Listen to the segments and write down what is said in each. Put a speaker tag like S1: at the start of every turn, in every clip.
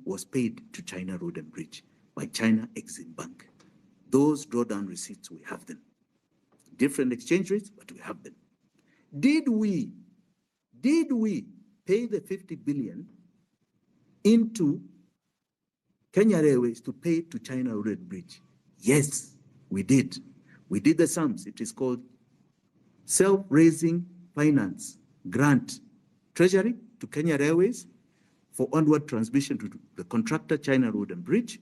S1: was paid to China Road and Bridge by China Exim Bank. Those drawdown receipts, we have them. Different exchange rates, but we have them. Did we pay the 50 billion into Kenya Railways to pay to China Road and Bridge? Yes, we did. We did the sums. It is called self-raising finance grant treasury to Kenya Railways for onward transmission to the contractor China Road and Bridge,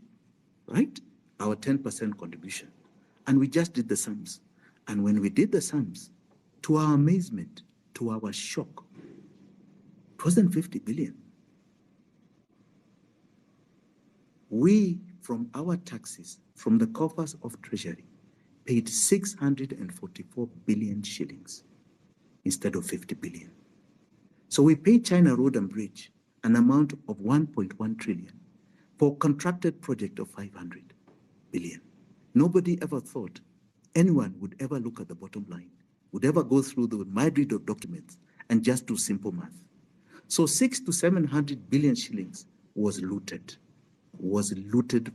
S1: right? Our 10% contribution. And we just did the sums. And when we did the sums, to our amazement, to our shock, it wasn't 50 billion. We, from our taxes, from the coffers of Treasury, paid 644 billion shillings instead of 50 billion. So we paid China Road and Bridge an amount of 1.1 trillion for a contracted project of 500 billion. Nobody ever thought anyone would ever look at the bottom line, would ever go through the myriad of documents and just do simple math. So 600 to 700 billion shillings was looted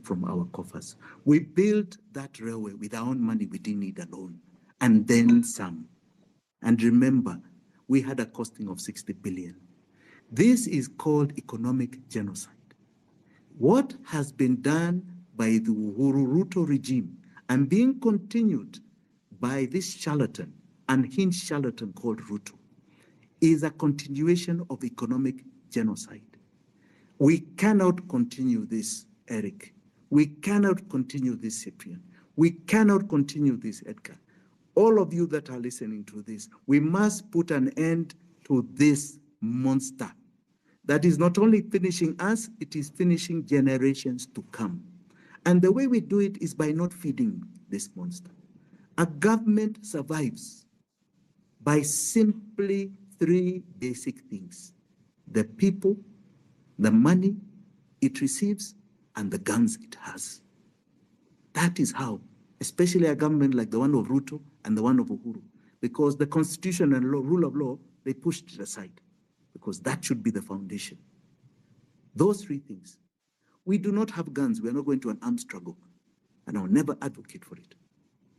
S1: from our coffers. We built that railway with our own money. We didn't need a loan, and then some. And remember, we had a costing of 60 billion. This is called economic genocide. What has been done by the Uhuru Ruto regime and being continued by this charlatan, unhinged charlatan called Ruto, is a continuation of economic genocide. We cannot continue this, Eric. We cannot continue this, Cyprian. We cannot continue this, Edgar. All of you that are listening to this, we must put an end to this monster that is not only finishing us, it is finishing generations to come. And the way we do it is by not feeding this monster. A government survives by simply three basic things: the people, the money it receives, and the guns it has. That is how, especially a government like the one of Ruto and the one of Uhuru, because the constitution and rule of law, they pushed it aside, because that should be the foundation. Those three things. We do not have guns. We are not going to an armed struggle, and I will never advocate for it.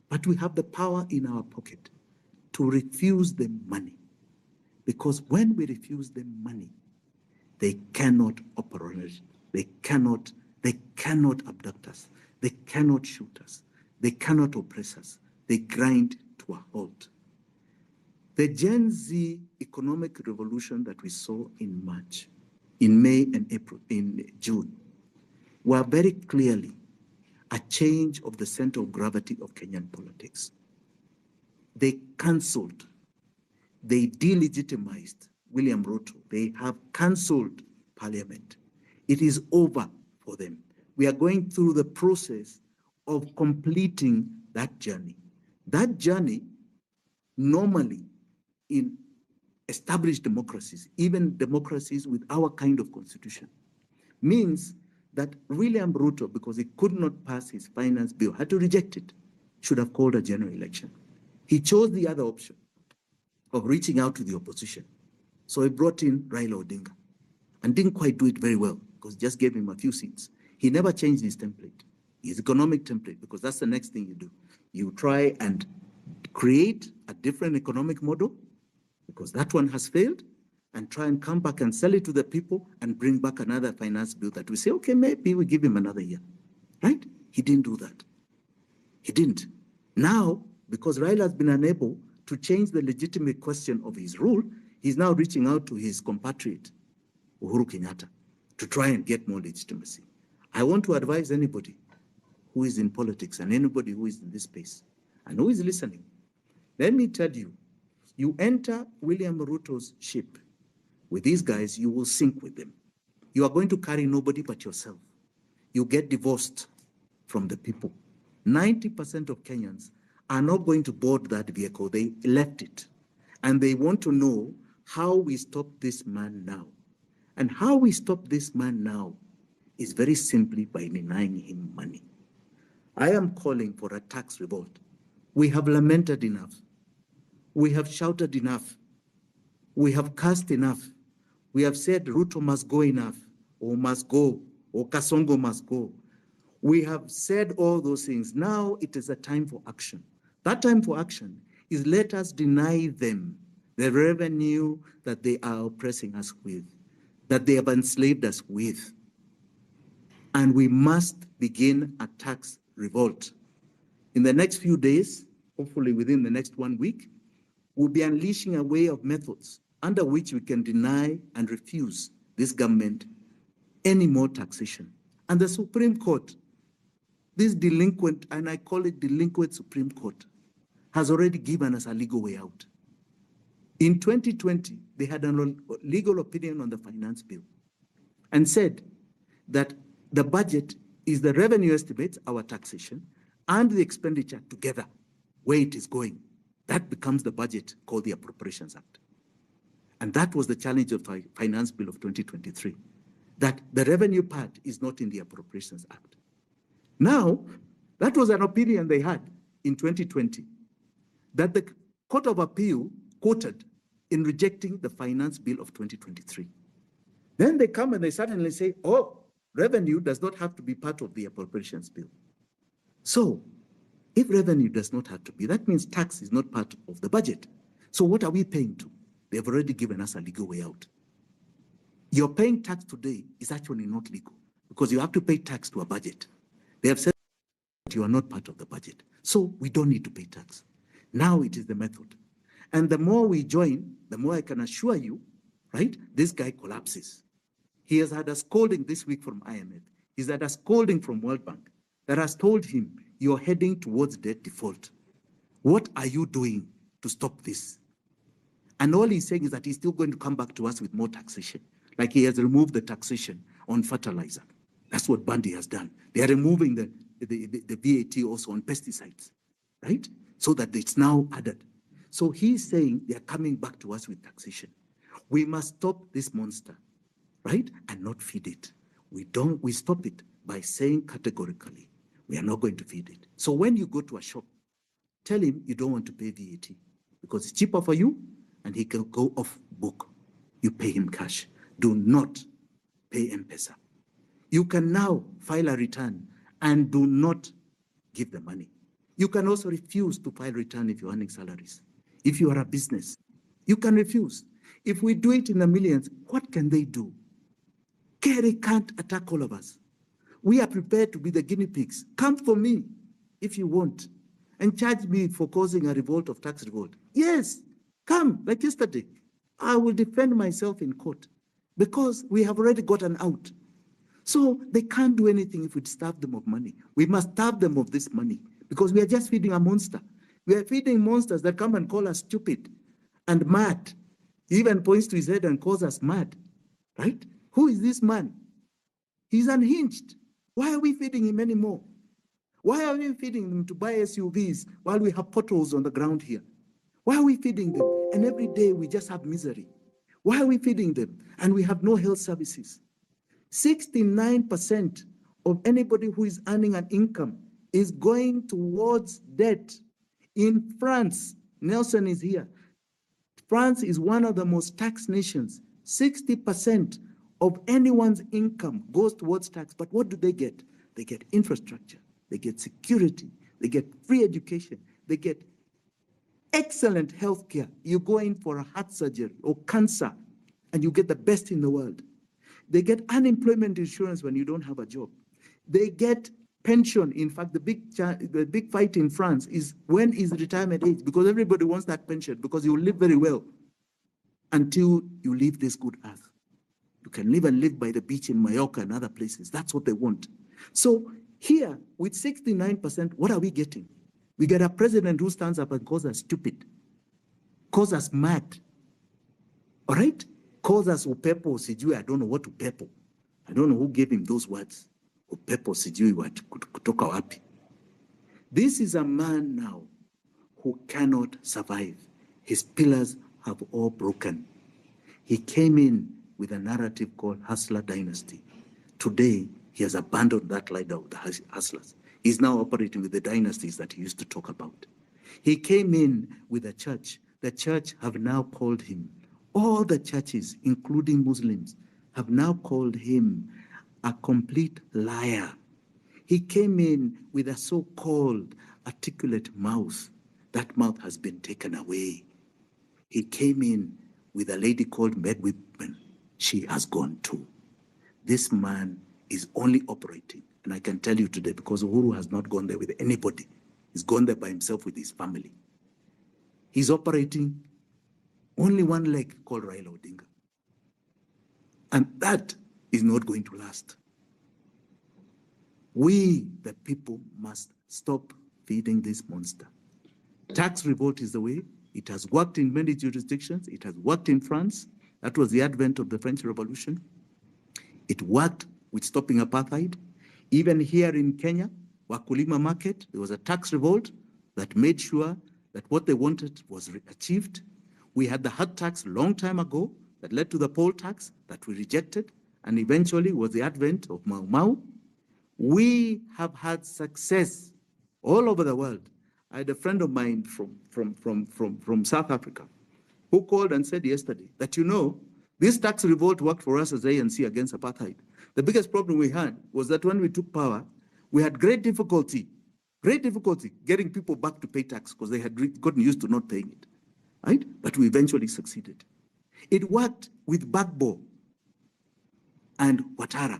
S1: But we have the power in our pocket to refuse them money, because when we refuse them money, they cannot operate. They cannot abduct us. They cannot shoot us. They cannot oppress us. They grind to a halt. The Gen Z economic revolution that we saw in March, in May and April, in June, were very clearly a change of the center of gravity of Kenyan politics. They cancelled, they delegitimized William Ruto. They have cancelled parliament. It is over for them. We are going through the process of completing that journey. That journey, normally in established democracies, even democracies with our kind of constitution, means that William Ruto, because he could not pass his finance bill, had to reject it, should have called a general election. He chose the other option of reaching out to the opposition. So he brought in Raila Odinga and didn't quite do it very well, because just gave him a few seats. He never changed his template, his economic template, because that's the next thing you do. You try and create a different economic model, because that one has failed, and try and come back and sell it to the people and bring back another finance bill that we say, okay, maybe we give him another year, right? He didn't do that. He didn't. Now, because Raila has been unable to change the legitimate question of his rule, he's now reaching out to his compatriot, Uhuru Kenyatta, to try and get more legitimacy. I want to advise anybody who is in politics and anybody who is in this space and who is listening. Let me tell you, you enter William Ruto's ship with these guys, you will sink with them. You are going to carry nobody but yourself. You get divorced from the people. 90% of Kenyans are not going to board that vehicle. They left it. And they want to know how we stop this man now. And how we stop this man now is very simply by denying him money. I am calling for a tax revolt. We have lamented enough. We have shouted enough. We have cursed enough. We have said Ruto must go enough, or must go, or Kasongo must go. We have said all those things. Now it is a time for action. That time for action is let us deny them the revenue that they are oppressing us with, that they have enslaved us with. And we must begin a tax revolt. In the next few days, hopefully within the next 1 week, we'll be unleashing a way of methods under which we can deny and refuse this government any more taxation. And the Supreme Court, this delinquent, and I call it delinquent Supreme Court, has already given us a legal way out. In 2020, they had a legal opinion on the finance bill and said that the budget is the revenue estimates, our taxation, and the expenditure together, where it is going. That becomes the budget called the Appropriations Act. And that was the challenge of the finance bill of 2023, that the revenue part is not in the Appropriations Act. Now, that was an opinion they had in 2020, that the Court of Appeal quoted in rejecting the finance bill of 2023. Then they come and they suddenly say, oh, revenue does not have to be part of the appropriations bill. So if revenue does not have to be, that means tax is not part of the budget. So what are we paying to? They've already given us a legal way out. Your paying tax today is actually not legal because you have to pay tax to a budget. They have said that you are not part of the budget. So we don't need to pay tax. Now it is the method. And the more we join, the more I can assure you, right, this guy collapses. He has had a scolding this week from IMF. He's had a scolding from World Bank that has told him, you're heading towards debt default. What are you doing to stop this? And all he's saying is that he's still going to come back to us with more taxation, like he has removed the taxation on fertilizer. That's what Bundy has done. They are removing the VAT also on pesticides, right? So that it's now added. So he's saying they're coming back to us with taxation. We must stop this monster, right? And not feed it. We stop it by saying categorically, we are not going to feed it. So when you go to a shop, tell him you don't want to pay VAT because it's cheaper for you and he can go off book. You pay him cash. Do not pay M-Pesa. You can now file a return and do not give the money. You can also refuse to file return if you're earning salaries. If you are a business, you can refuse. If we do it in the millions, what can they do? Kerry can't attack all of us. We are prepared to be the guinea pigs. Come for me if you want and charge me for causing a revolt of tax revolt. Yes, come like yesterday. I will defend myself in court because we have already gotten out. So they can't do anything if we starve them of money. We must starve them of this money because we are just feeding a monster. We are feeding monsters that come and call us stupid and mad. He even points to his head and calls us mad, right? Who is this man? He's unhinged. Why are we feeding him anymore? Why are we feeding them to buy SUVs while we have potholes on the ground here? Why are we feeding them? And every day we just have misery. Why are we feeding them? And we have no health services. 69% of anybody who is earning an income is going towards debt. In France, Nelson is here. France is one of the most taxed nations. 60% of anyone's income goes towards tax. But what do they get? They get infrastructure, they get security, they get free education, they get excellent health care. You go in for a heart surgery or cancer and you get the best in the world. They get unemployment insurance when you don't have a job. They get pension. In fact, the big fight in France is when is retirement age, because everybody wants that pension because you live very well until you leave this good earth. You can live and live by the beach in Mallorca and other places. That's what they want. So here, with 69%, what are we getting? We get a president who stands up and calls us stupid, calls us mad, all right? Calls us upepo sijui, I don't know what upepo. I don't know who gave him those words. Upepo sijui what kutoka wapi. This is a man now who cannot survive. His pillars have all broken. He came in with a narrative called Hustler Dynasty. Today, he has abandoned that line of the hustlers. He's now operating with the dynasties that he used to talk about. He came in with a church. The church have now called him. All the churches, including Muslims, have now called him a complete liar. He came in with a so-called articulate mouth. That mouth has been taken away. He came in with a lady called Meg Whitman. She has gone too. This man is only operating, and I can tell you today, because Uhuru has not gone there with anybody. He's gone there by himself with his family. He's operating only one leg called Raila Odinga. And that is not going to last. We, the people, must stop feeding this monster. Tax revolt is the way. It has worked in many jurisdictions. It has worked in France. That was the advent of the French Revolution. It worked with stopping apartheid. Even here in Kenya, Wakulima Market, there was a tax revolt that made sure that what they wanted was achieved. We had the hut tax a long time ago that led to the poll tax that we rejected, and eventually was the advent of Mau Mau. We have had success all over the world. I had a friend of mine from South Africa who called and said yesterday that, you know, this tax revolt worked for us as ANC against apartheid. The biggest problem we had was that when we took power, we had great difficulty getting people back to pay tax because they had gotten used to not paying it, right? But we eventually succeeded. It worked with Bagbo and Ouattara.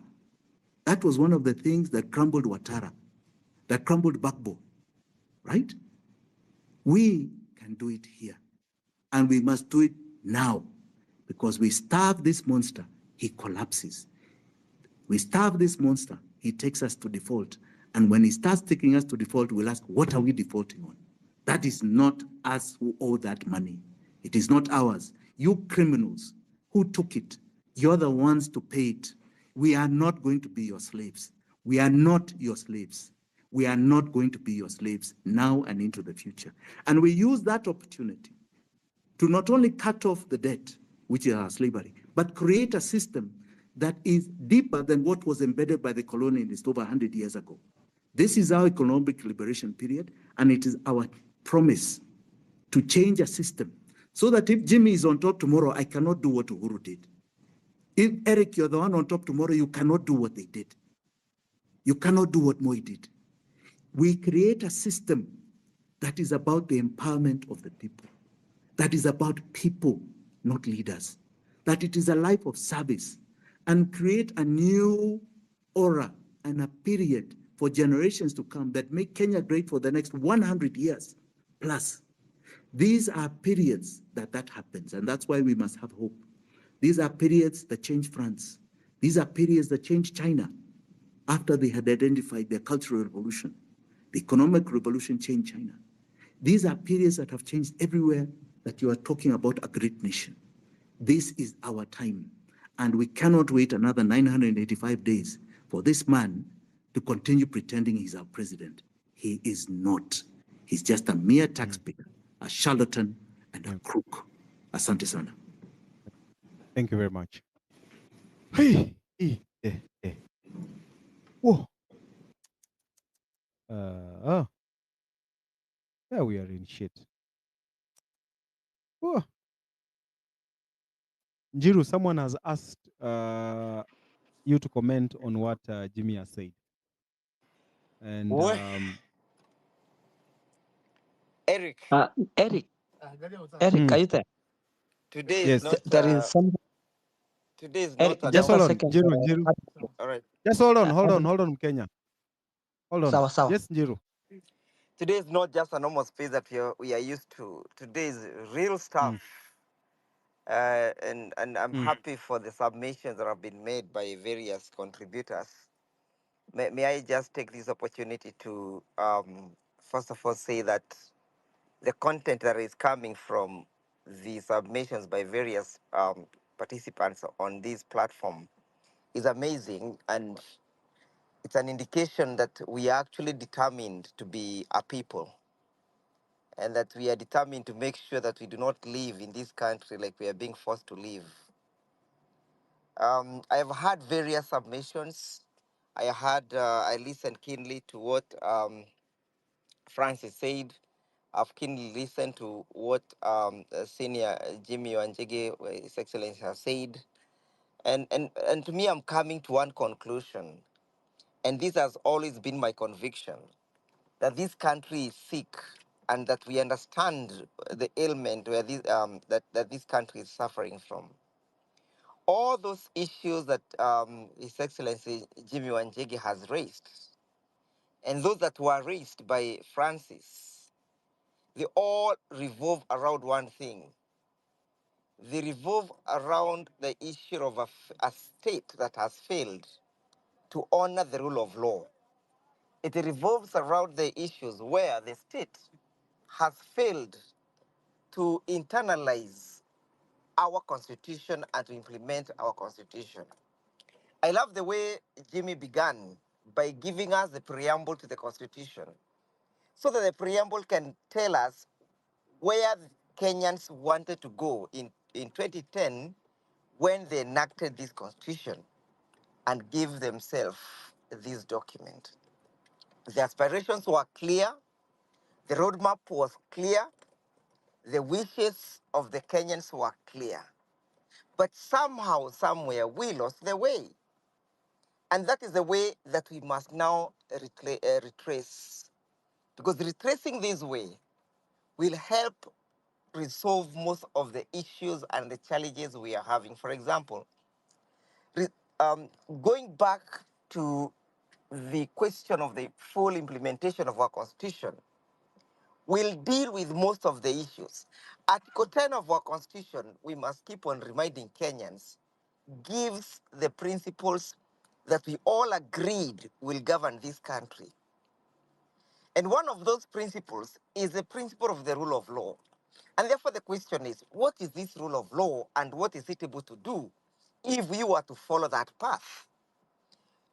S1: That was one of the things that crumbled Ouattara, that crumbled Bagbo, right? We can do it here, and we must do it now, because we starve this monster, he collapses. We starve this monster, he takes us to default. And when he starts taking us to default, we'll ask, what are we defaulting on? That is not us who owe that money. It is not ours. You criminals who took it, you're the ones to pay it. We are not going to be your slaves. We are not your slaves. We are not going to be your slaves now and into the future. And we use that opportunity to not only cut off the debt, which is our slavery, but create a system that is deeper than what was embedded by the colonialists over 100 years ago. This is our economic liberation period, and it is our promise to change a system so that if Jimmy is on top tomorrow, I cannot do what Uhuru did. If Eric, you're the one on top tomorrow, you cannot do what they did. You cannot do what Moi did. We create a system that is about the empowerment of the people, that is about people, not leaders, that it is a life of service, and create a new aura and a period for generations to come that make Kenya great for the next 100 years plus. These are periods that happens, and that's why we must have hope. These are periods that change France. These are periods that change China after they had identified their cultural revolution. The economic revolution changed China. These are periods that have changed everywhere that you are talking about a great nation. This is our time, and we cannot wait another 985 days for this man to continue pretending he's our president. He is not. He's just a mere taxpayer, a charlatan, and a crook. Asante sana.
S2: Thank you very much. Hey, Whoa. Oh. Yeah, we are in shit. Whoa. Njiru, someone has asked you to comment on what Jimmy has said. And
S3: Eric.
S4: Eric, are you there?
S3: Today
S2: yes.
S3: is not.
S4: There is some.
S3: Today is
S4: Eric,
S3: not.
S2: Just hold on,
S4: second.
S2: Njiru.
S3: All right.
S2: Just hold on, Kenya. Hold on.
S4: Sawa.
S2: Yes, Njiru.
S3: Today is not just a normal space that we are used to. Today is real stuff. And I'm happy for the submissions that have been made by various contributors. May I just take this opportunity to first of all say that the content that is coming from the submissions by various participants on this platform is amazing, and it's an indication that we are actually determined to be a people, and that we are determined to make sure that we do not live in this country like we are being forced to live. I have had various submissions. I listened keenly to what Francis said. I've keenly listened to what Senior Jimmy Wanjigi, His Excellency, has said. And to me, I'm coming to one conclusion, and this has always been my conviction, that this country is sick, and that we understand the ailment where that this country is suffering from. All those issues that His Excellency Jimmy Wanjigi has raised, and those that were raised by Francis, they all revolve around one thing. They revolve around the issue of a state that has failed to honor the rule of law. It revolves around the issues where the state has failed to internalize our constitution and to implement our constitution. I love the way Jimmy began by giving us the preamble to the constitution, so that the preamble can tell us where Kenyans wanted to go in 2010 when they enacted this constitution and gave themselves this document. The aspirations were clear, the roadmap was clear, the wishes of the Kenyans were clear. But somehow, somewhere, we lost the way. And that is the way that we must now retrace. Because retracing this way will help resolve most of the issues and the challenges we are having. For example, re- going back to the question of the full implementation of our constitution will deal with most of the issues. Article 10 of our constitution, we must keep on reminding Kenyans, gives the principles that we all agreed will govern this country. And one of those principles is the principle of the rule of law. And therefore the question is, what is this rule of law and what is it able to do if we were to follow that path?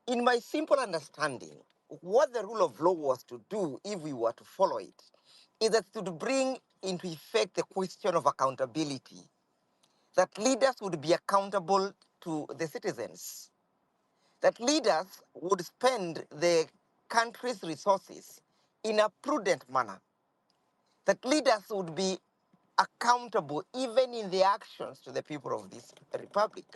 S3: In my simple understanding, what the rule of law was to do if we were to follow it is that to bring into effect the question of accountability, that leaders would be accountable to the citizens, that leaders would spend the country's resources in a prudent manner, that leaders would be accountable even in their actions to the people of this republic.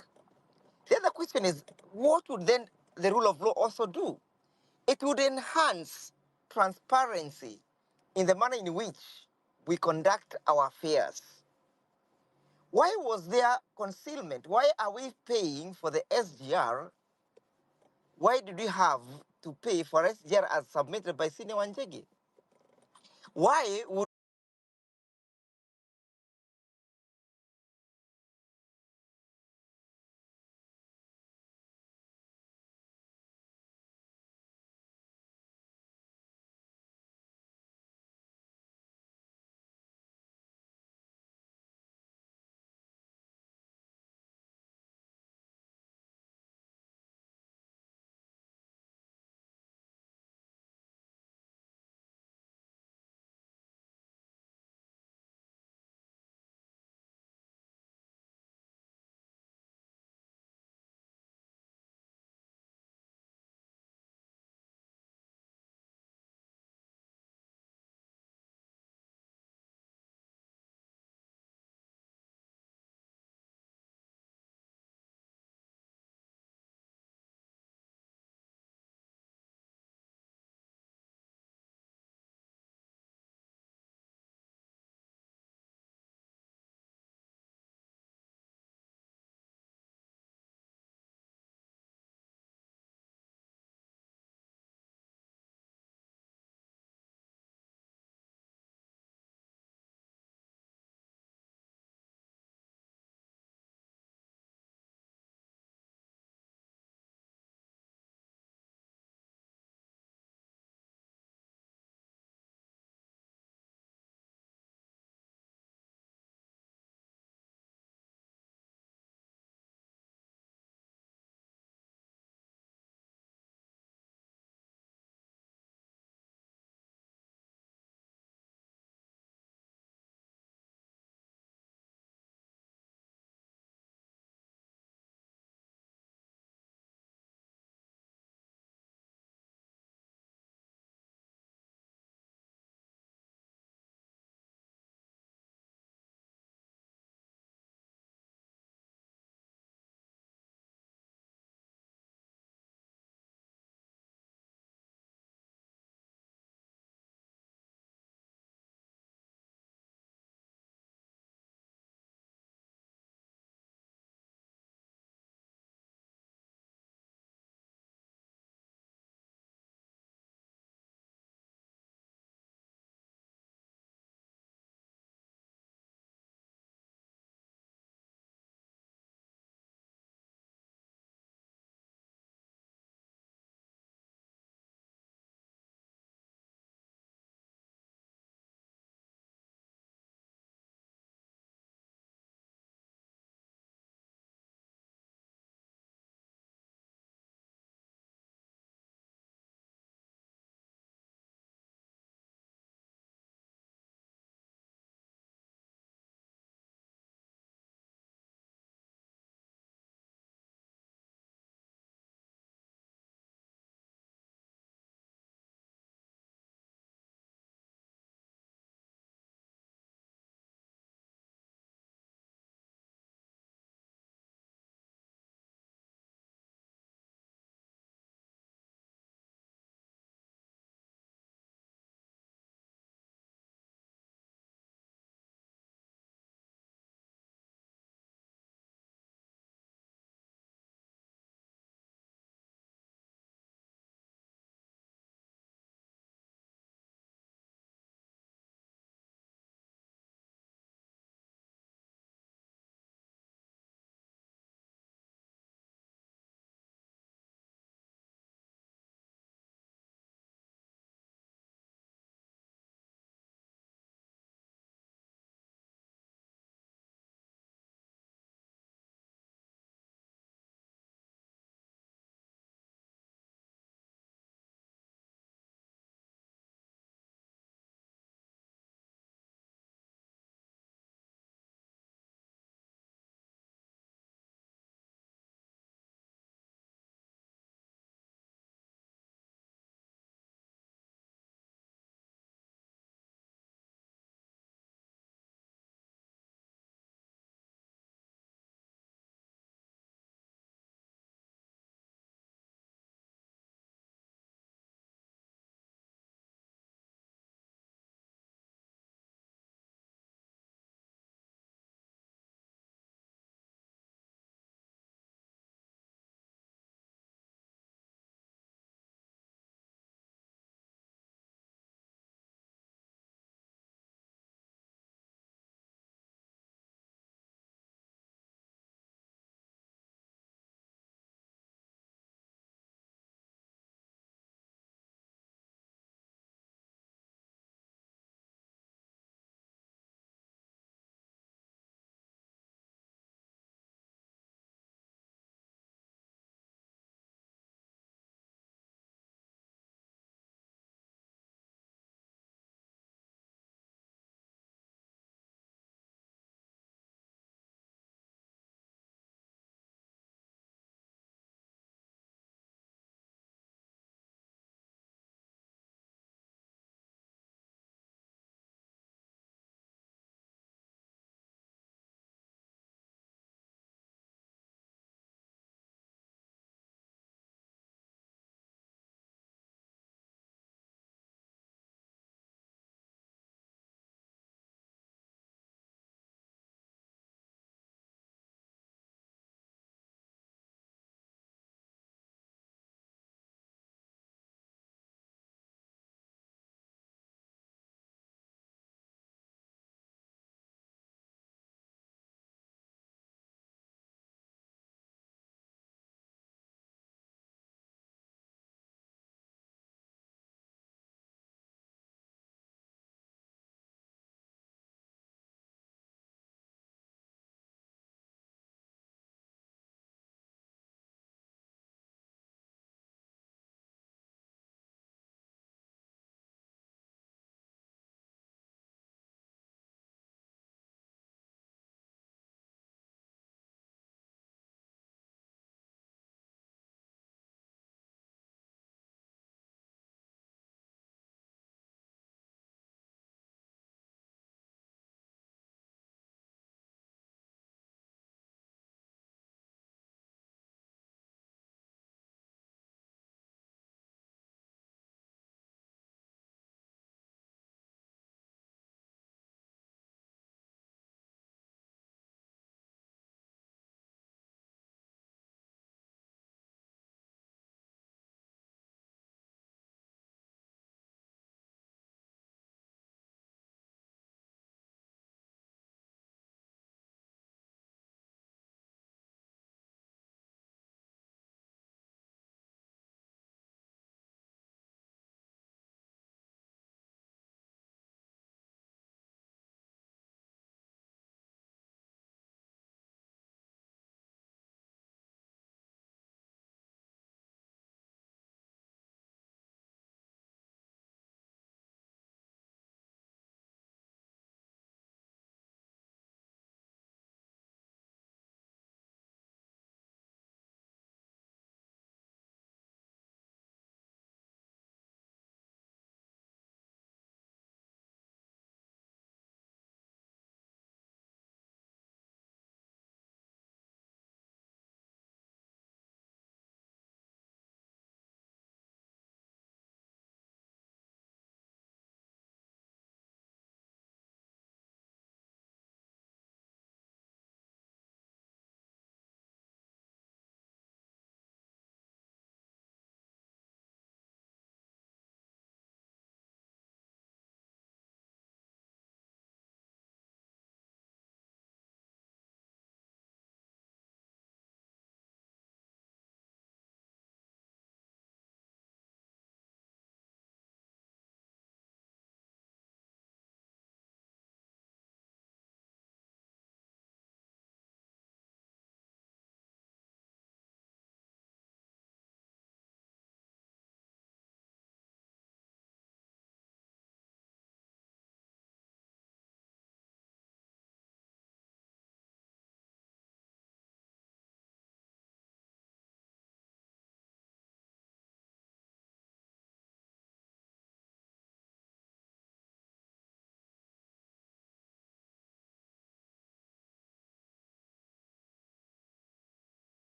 S3: The other question is, what would then the rule of law also do? It would enhance transparency in the manner in which we conduct our affairs. Why was there concealment? Why are we paying for the SGR? Why did we have to pay for SGR as submitted by Senior Wanjegi? Why would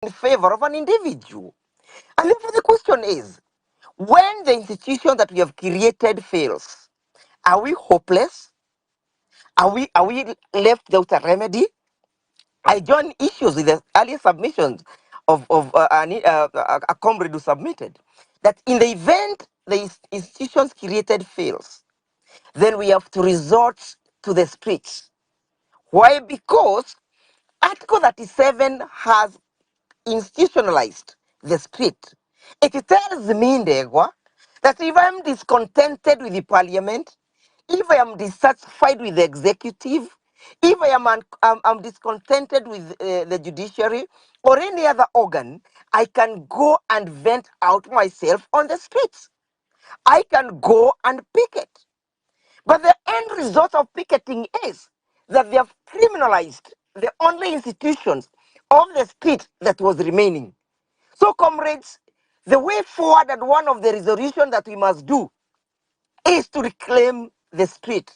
S3: in favor of an individual. And therefore the question is, when the institution that we have created fails, are we hopeless? Are we left without a remedy? I join issues with the earlier submissions of a comrade who submitted that in the event the institutions created fails, then we have to resort to the streets. Why? Because Article 37 has institutionalized the street. It tells me, Ndegwa, that if I'm discontented with the parliament, if I am dissatisfied with the executive, if I am I'm discontented with the judiciary or any other organ, I can go and vent out myself on the streets. I can go and picket. But the end result of picketing is that they have criminalized the only institutions of the street that was remaining. So, comrades, the way forward and one of the resolutions that we must do is to reclaim the street,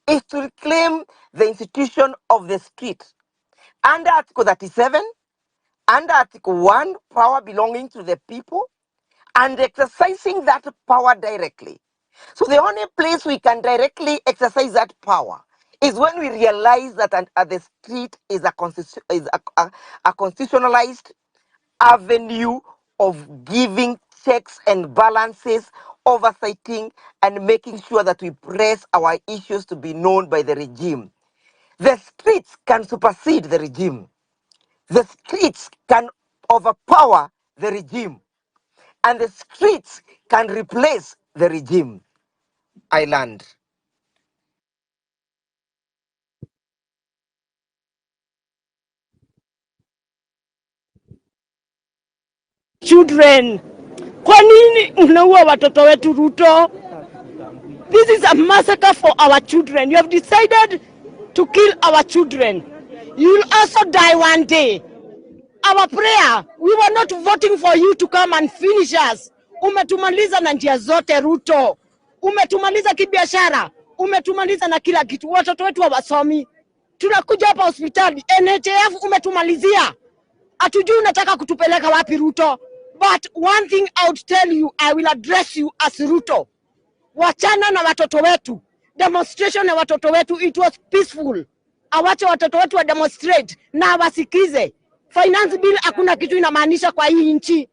S3: is to reclaim the institution of the street. Under Article 37, under Article 1, power belonging to the people, and exercising that power directly. So the only place we can directly exercise that power is when we realize that the street is a constitutionalized avenue of giving checks and balances, oversighting, and making sure that we press our issues to be known by the regime. The streets can supersede the regime. The streets can overpower the regime. And the streets can replace the regime. I land.
S5: Children, kwa nini unaua watoto wetu Ruto? This is a massacre for our children. You have decided to kill our children. You will also die one day. Our prayer, we were not voting for you to come and finish us. Umetumaliza na njia zote Ruto. Umetumaliza kibiashara. Umetumaliza na kila kitu. Watoto wetu hawasomi. Tunakuja hapa hospitali. NHF umetumalizia. Hatujui unataka kutupeleka wapi Ruto. But one thing I would tell you, I will address you as Ruto. Wachana na watoto wetu. Demonstration na watoto wetu, it was peaceful. Awache watoto wetu wa demonstrate na wasikize. Finance bill hakuna kitu inamaanisha kwa hii nchi.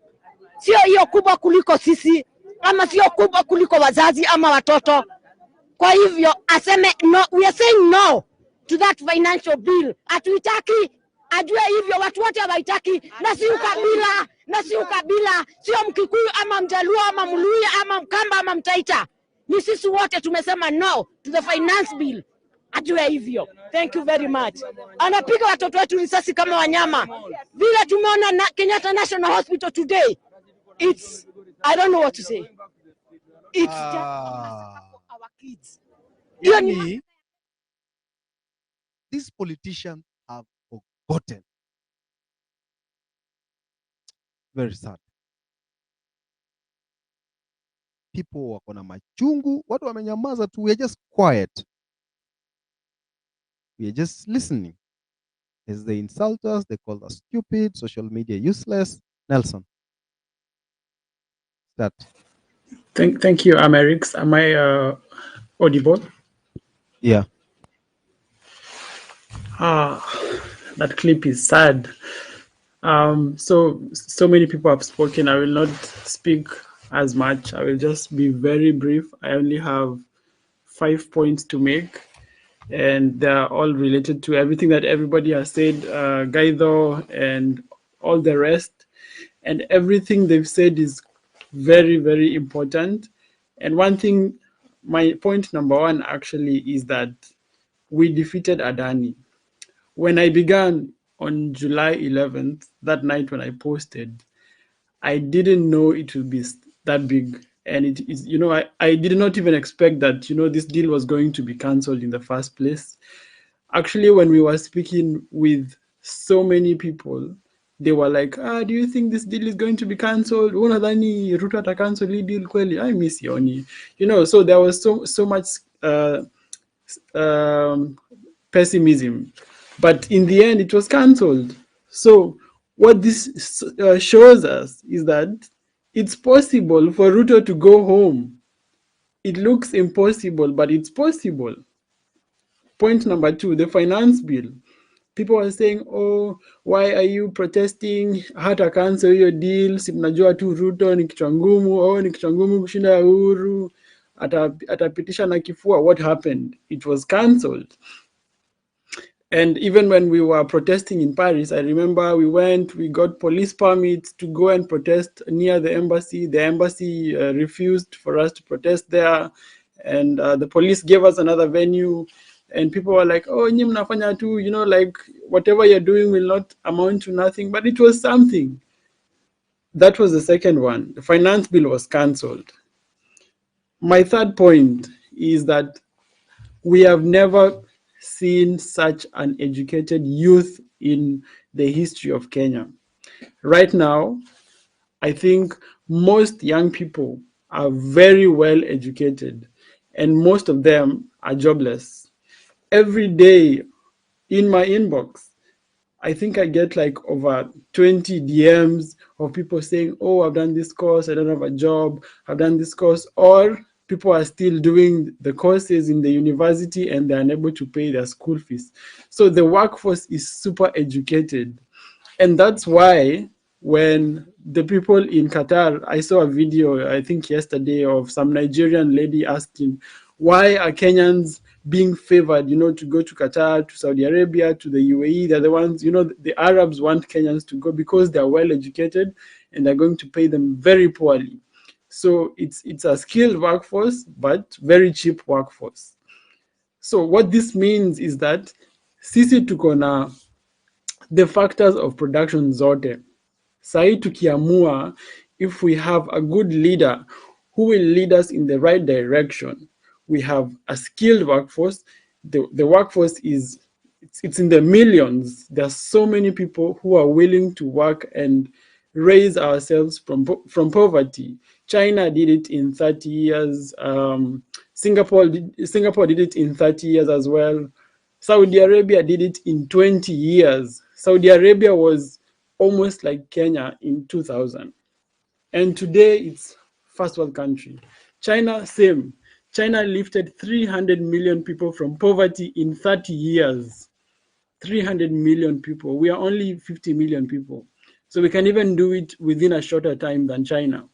S5: Sio hiyo kubwa kuliko sisi, ama sio kubwa kuliko wazazi ama watoto. Kwa hivyo aseme no, we are saying no to that financial bill. Hatuitaki, ajue hivyo watu wote hawaitaki, na si ukabila, na si ukabila, sio Mkikuyu ama Mjaluo ama Mluya ama Mkamba ama Mtaita. Ni sisi wote tumesema no to the finance bill. Ajue hivyo. Thank you very much. Anapiga watoto wetu risasi kama wanyama. Vile tumeona na Kenyatta National Hospital today. It's, I don't know what to say. It's just for our kids.
S2: Yani, these politicians have forgotten. Very sad. People wako na machungu, watu wamenyamaza tu, we are just quiet. We are just listening. As they insult us, they call us stupid, social media useless. Nelson. That.
S6: Thank you, Amerix. Am I audible?
S2: Yeah.
S6: That clip is sad. So many people have spoken. I will not speak as much. I will just be very brief. I only have 5 points to make, and they're all related to everything that everybody has said, Gaido and all the rest. And everything they've said is very, very important. And one thing, my point number one actually is that we defeated Adani. When I began on July 11th, that night when I posted, I didn't know it would be that big. And it is, I did not even expect that, this deal was going to be cancelled in the first place. Actually, when we were speaking with so many people, they were like, do you think this deal is going to be cancelled? Unadhani Ruto atakancel hii deal kweli? I miss Yoni. So there was so much pessimism. But in the end, it was cancelled. So What this shows us is that it's possible for Ruto to go home. It looks impossible, but it's possible. Point number 2, the finance bill. People are saying, oh, why are you protesting? Hata cancel your deal, si mnajua tu Ruto ni kichwa ngumu, oh, ni kichwa ngumu kushinda Uhuru, atapitisha na kifua. What happened? It was cancelled. And even when we were protesting in Paris, I remember we got police permits to go and protest near the embassy. The embassy refused for us to protest there. And the police gave us another venue. And people were like, oh, nyi mnafanya tu, you know, like whatever you're doing will not amount to nothing. But it was something. That was the second one. The finance bill was cancelled. My third point is that we have never seen such an educated youth in the history of Kenya. Right now, I think most young people are very well educated, and most of them are jobless. Every day in my inbox, I think I get like over 20 DMs of people saying, oh, I've done this course, I don't have a job, I've done this course, or people are still doing the courses in the university and they're unable to pay their school fees. So the workforce is super educated. And that's why when the people in Qatar, I saw a video, I think yesterday, of some Nigerian lady asking, why are Kenyans being favored, you know, to go to Qatar, to Saudi Arabia, to the UAE? They're the ones, you know, the Arabs want Kenyans to go because they're well educated and they're going to pay them very poorly. So it's a skilled workforce, but very cheap workforce. So what this means is that sisi tuko na the factors of production zote. Sahi tukiamua, if we have a good leader who will lead us in the right direction, we have a skilled workforce. The workforce it's in the millions. There are so many people who are willing to work and raise ourselves from poverty. China did it in 30 years. Singapore did it in 30 years as well. Saudi Arabia did it in 20 years. Saudi Arabia was almost like Kenya in 2000. And today it's first world country. China, same. China lifted 300 million people from poverty in 30 years. 300 million people. We are only 50 million people. So we can even do it within a shorter time than China.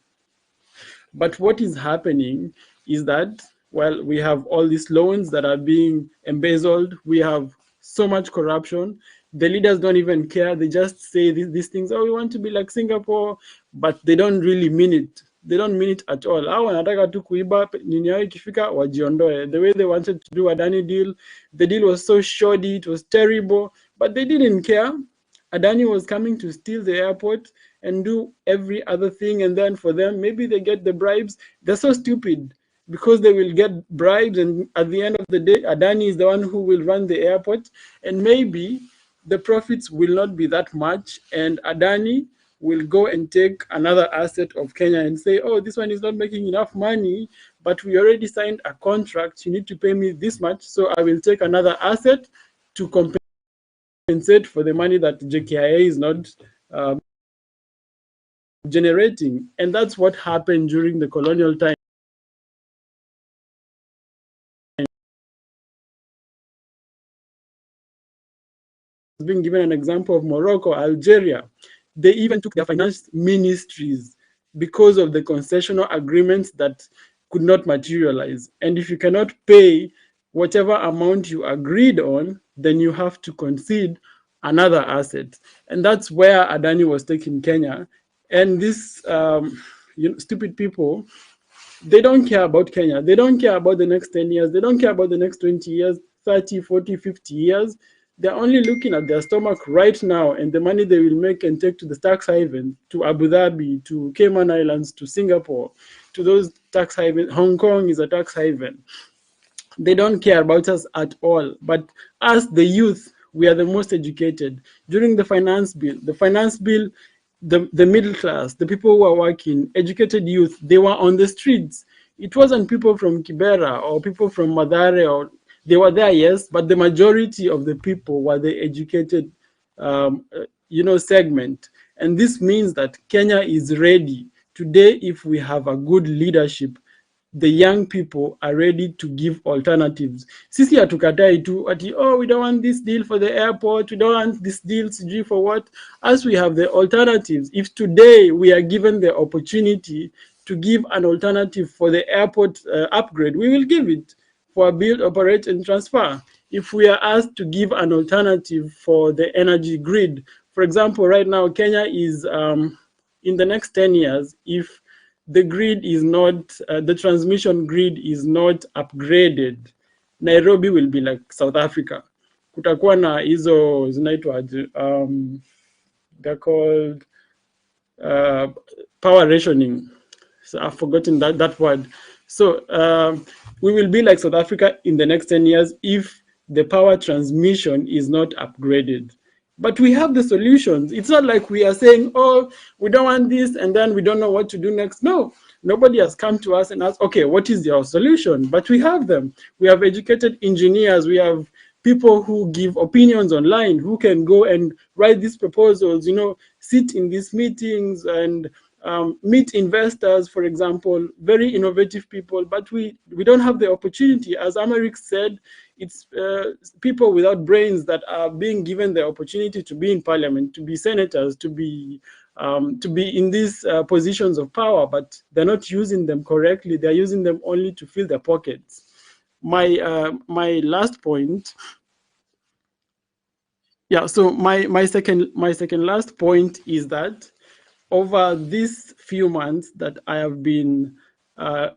S6: But what is happening is that, well, we have all these loans that are being embezzled. We have so much corruption. The leaders don't even care. They just say these things, oh, we want to be like Singapore, but they don't really mean it. They don't mean it at all. The way they wanted to do Adani deal, the deal was so shoddy, it was terrible, but they didn't care. Adani was coming to steal the airport and do every other thing, and then for them, maybe they get the bribes. They're so stupid because they will get bribes, and at the end of the day, Adani is the one who will run the airport, and maybe the profits will not be that much, and Adani will go and take another asset of Kenya and say, oh, this one is not making enough money, but we already signed a contract, you need to pay me this much, so I will take another asset to compensate for the money that JKIA is not generating. And that's what happened during the colonial time. Being given an example of Morocco, Algeria, they even took their finance ministries because of the concessional agreements that could not materialize. And if you cannot pay whatever amount you agreed on, then you have to concede another asset. And that's where Adani was taking Kenya. And these stupid people, they don't care about Kenya. They don't care about the next 10 years. They don't care about the next 20 years, 30, 40, 50 years. They're only looking at their stomach right now and the money they will make and take to the tax haven, to Abu Dhabi, to Cayman Islands, to Singapore, to those tax havens. Hong Kong is a tax haven. They don't care about us at all. But us, the youth, we are the most educated. During the finance bill, the middle class, the people who are working, educated youth, they were on the streets. It wasn't people from Kibera or people from Mathare, or they were there, yes, but the majority of the people were the educated, segment. And this means that Kenya is ready. Today, if we have a good leadership, the young people are ready to give alternatives. Sisi hatukatai tu ati, oh, we don't want this deal for the airport, we don't want this deal for what? As we have the alternatives, if today we are given the opportunity to give an alternative for the airport upgrade, we will give it for build, operate, and transfer. If we are asked to give an alternative for the energy grid, for example, right now, Kenya is, in the next 10 years, if the grid is not, the transmission grid is not upgraded, Nairobi will be like South Africa. Kutakuwa na hizo zinaitwa, they're called power rationing. So I've forgotten that word. So we will be like South Africa in the next 10 years if the power transmission is not upgraded. But we have the solutions. It's not like we are saying, oh, we don't want this, and then we don't know what to do next. No, nobody has come to us and asked, okay, what is your solution? But we have them. We have educated engineers. We have people who give opinions online, who can go and write these proposals, you know, sit in these meetings and meet investors, for example, very innovative people, but we don't have the opportunity. As Americ said, it's people without brains that are being given the opportunity to be in parliament, to be senators, to be in these positions of power, but they're not using them correctly. They're using them only to fill their pockets. My last point. Yeah, so my second last point is that over these few months that I have been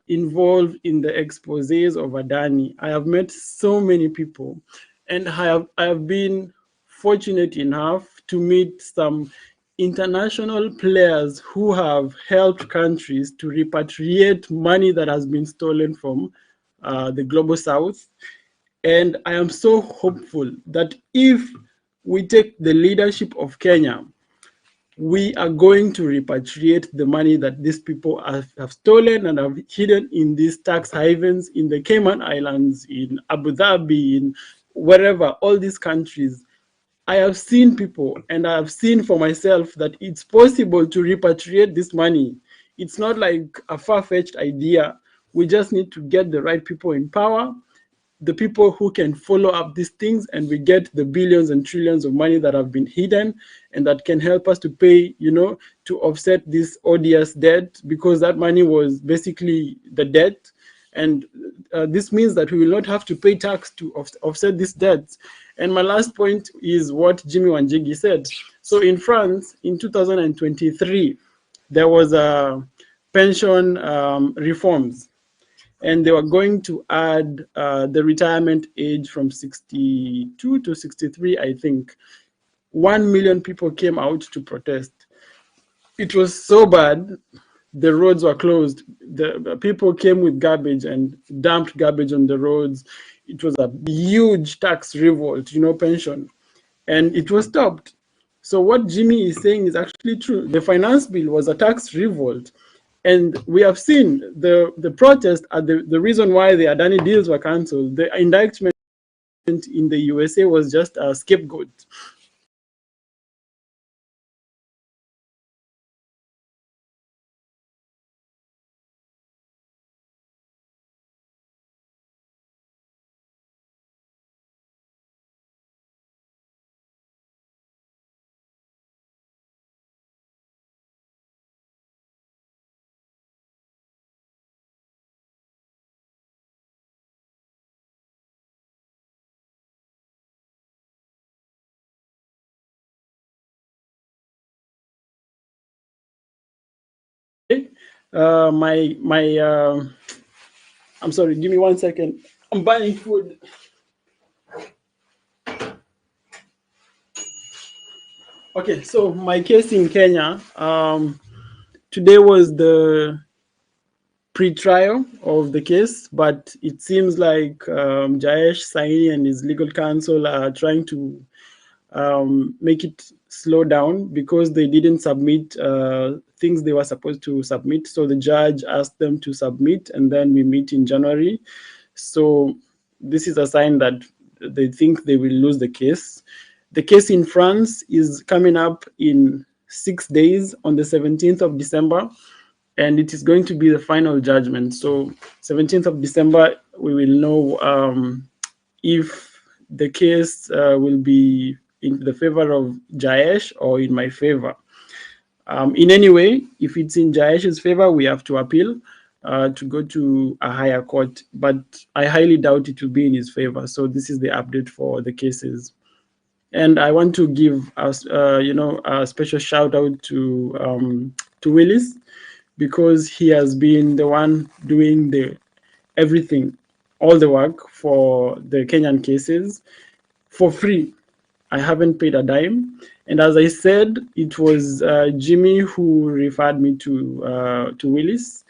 S6: involved in the exposés of Adani, I have met so many people, and I have been fortunate enough to meet some international players who have helped countries to repatriate money that has been stolen from the global south. And I am so hopeful that if we take the leadership of Kenya, we are going to repatriate the money that these people have stolen and have hidden in these tax havens, in the Cayman Islands, in Abu Dhabi, in wherever, all these countries. I have seen people, and I have seen for myself that it's possible to repatriate this money. It's not like a far-fetched idea. We just need to get the right people in power, the people who can follow up these things, and we get the billions and trillions of money that have been hidden and that can help us to pay, you know, to offset this odious debt, because that money was basically the debt. And this means that we will not have to pay tax to offset this debt. And my last point is what Jimmy Wanjigi said. So in France, in 2023, there was a pension reforms, and they were going to add the retirement age from 62 to 63, I think. 1 million people came out to protest. It was so bad, the roads were closed. The people came with garbage and dumped garbage on the roads. It was a huge tax revolt, you know, pension, and it was stopped. So what Jimmy is saying is actually true. The finance bill was a tax revolt. And we have seen the protest are the reason why the Adani deals were cancelled. The indictment in the USA was just a scapegoat. I'm sorry, give me 1 second. I'm buying food. Okay, so my case in Kenya, today was the pre-trial of the case, but it seems like Jayesh Saini and his legal counsel are trying to make it slow down because they didn't submit things they were supposed to submit. So the judge asked them to submit, and then we meet in January. So this is a sign that they think they will lose the case. The case in France is coming up in 6 days on the 17th of December, and it is going to be the final judgment. So 17th of December, we will know if the case will be in the favor of Jayesh or in my favor. In any way, if it's in Jayesh's favor, we have to appeal to go to a higher court, but I highly doubt it will be in his favor. So this is the update for the cases. And I want to give us, a special shout out to Willis, because he has been the one doing everything, all the work for the Kenyan cases for free. I haven't paid a dime. And as I said, it was Jimmy who referred me to Willis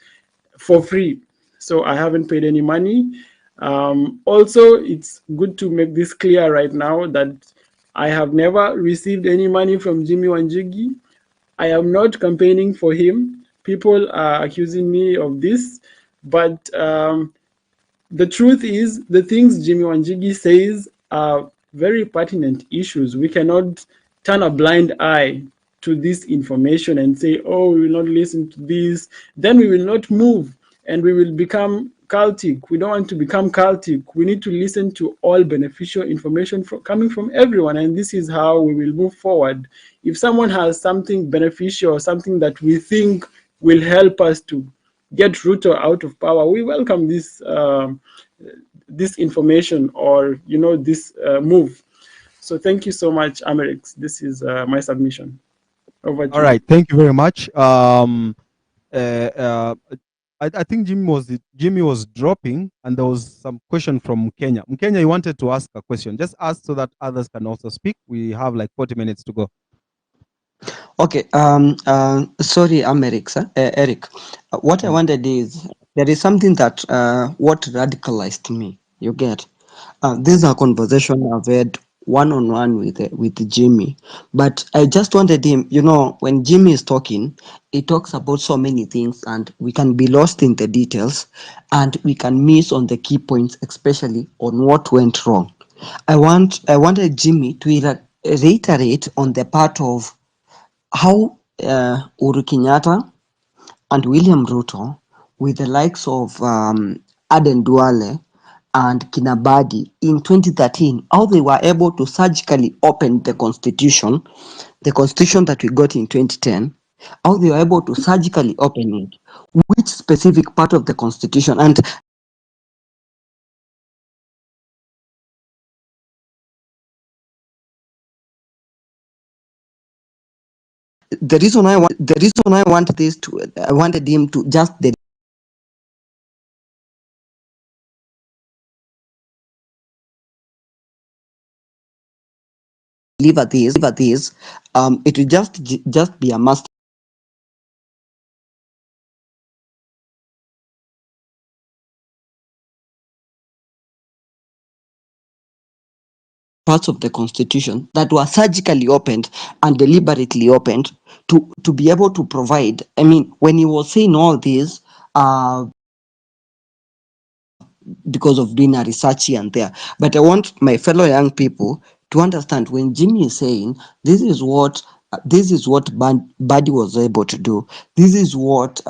S6: for free. So I haven't paid any money. Also, it's good to make this clear right now that I have never received any money from Jimmy Wanjigi. I am not campaigning for him. People are accusing me of this, but the truth is the things Jimmy Wanjigi says are very pertinent issues. We cannot turn a blind eye to this information and say, oh, we will not listen to this. Then we will not move and we will become cultic. We don't want to become cultic. We need to listen to all beneficial information coming from everyone. And this is how we will move forward. If someone has something beneficial or something that we think will help us to get Ruto out of power, we welcome this this information or this move. So thank you so much, Amerix. This is my submission. Over to you.
S2: All right, thank you very much. I think Jimmy was dropping, and there was some question from Kenya. Kenya, you wanted to ask a question. Just ask so that others can also speak. We have like 40 minutes to go.
S4: Okay. Sorry, Amerix, Eric. What I wanted is there is something that what radicalized me. You get. This is a conversation I've had one-on-one with Jimmy, but I just wanted him. When Jimmy is talking, he talks about so many things, and we can be lost in the details, and we can miss on the key points, especially on what went wrong. I wanted Jimmy to reiterate on the part of how Uhuru Kenyatta and William Ruto, with the likes of Aden Duale and Kinabadi in 2013, how they were able to surgically open the constitution that we got in 2010, how they were able to surgically open it, which specific part of the constitution. And the reason I wanted him to just deliver this, it will just be a must. Parts of the constitution that were surgically opened and deliberately opened to be able to provide. I mean, when he was saying all this, because of doing a research here and there, but I want my fellow young people to understand when Jimmy is saying this is what Buddy was able to do. This is what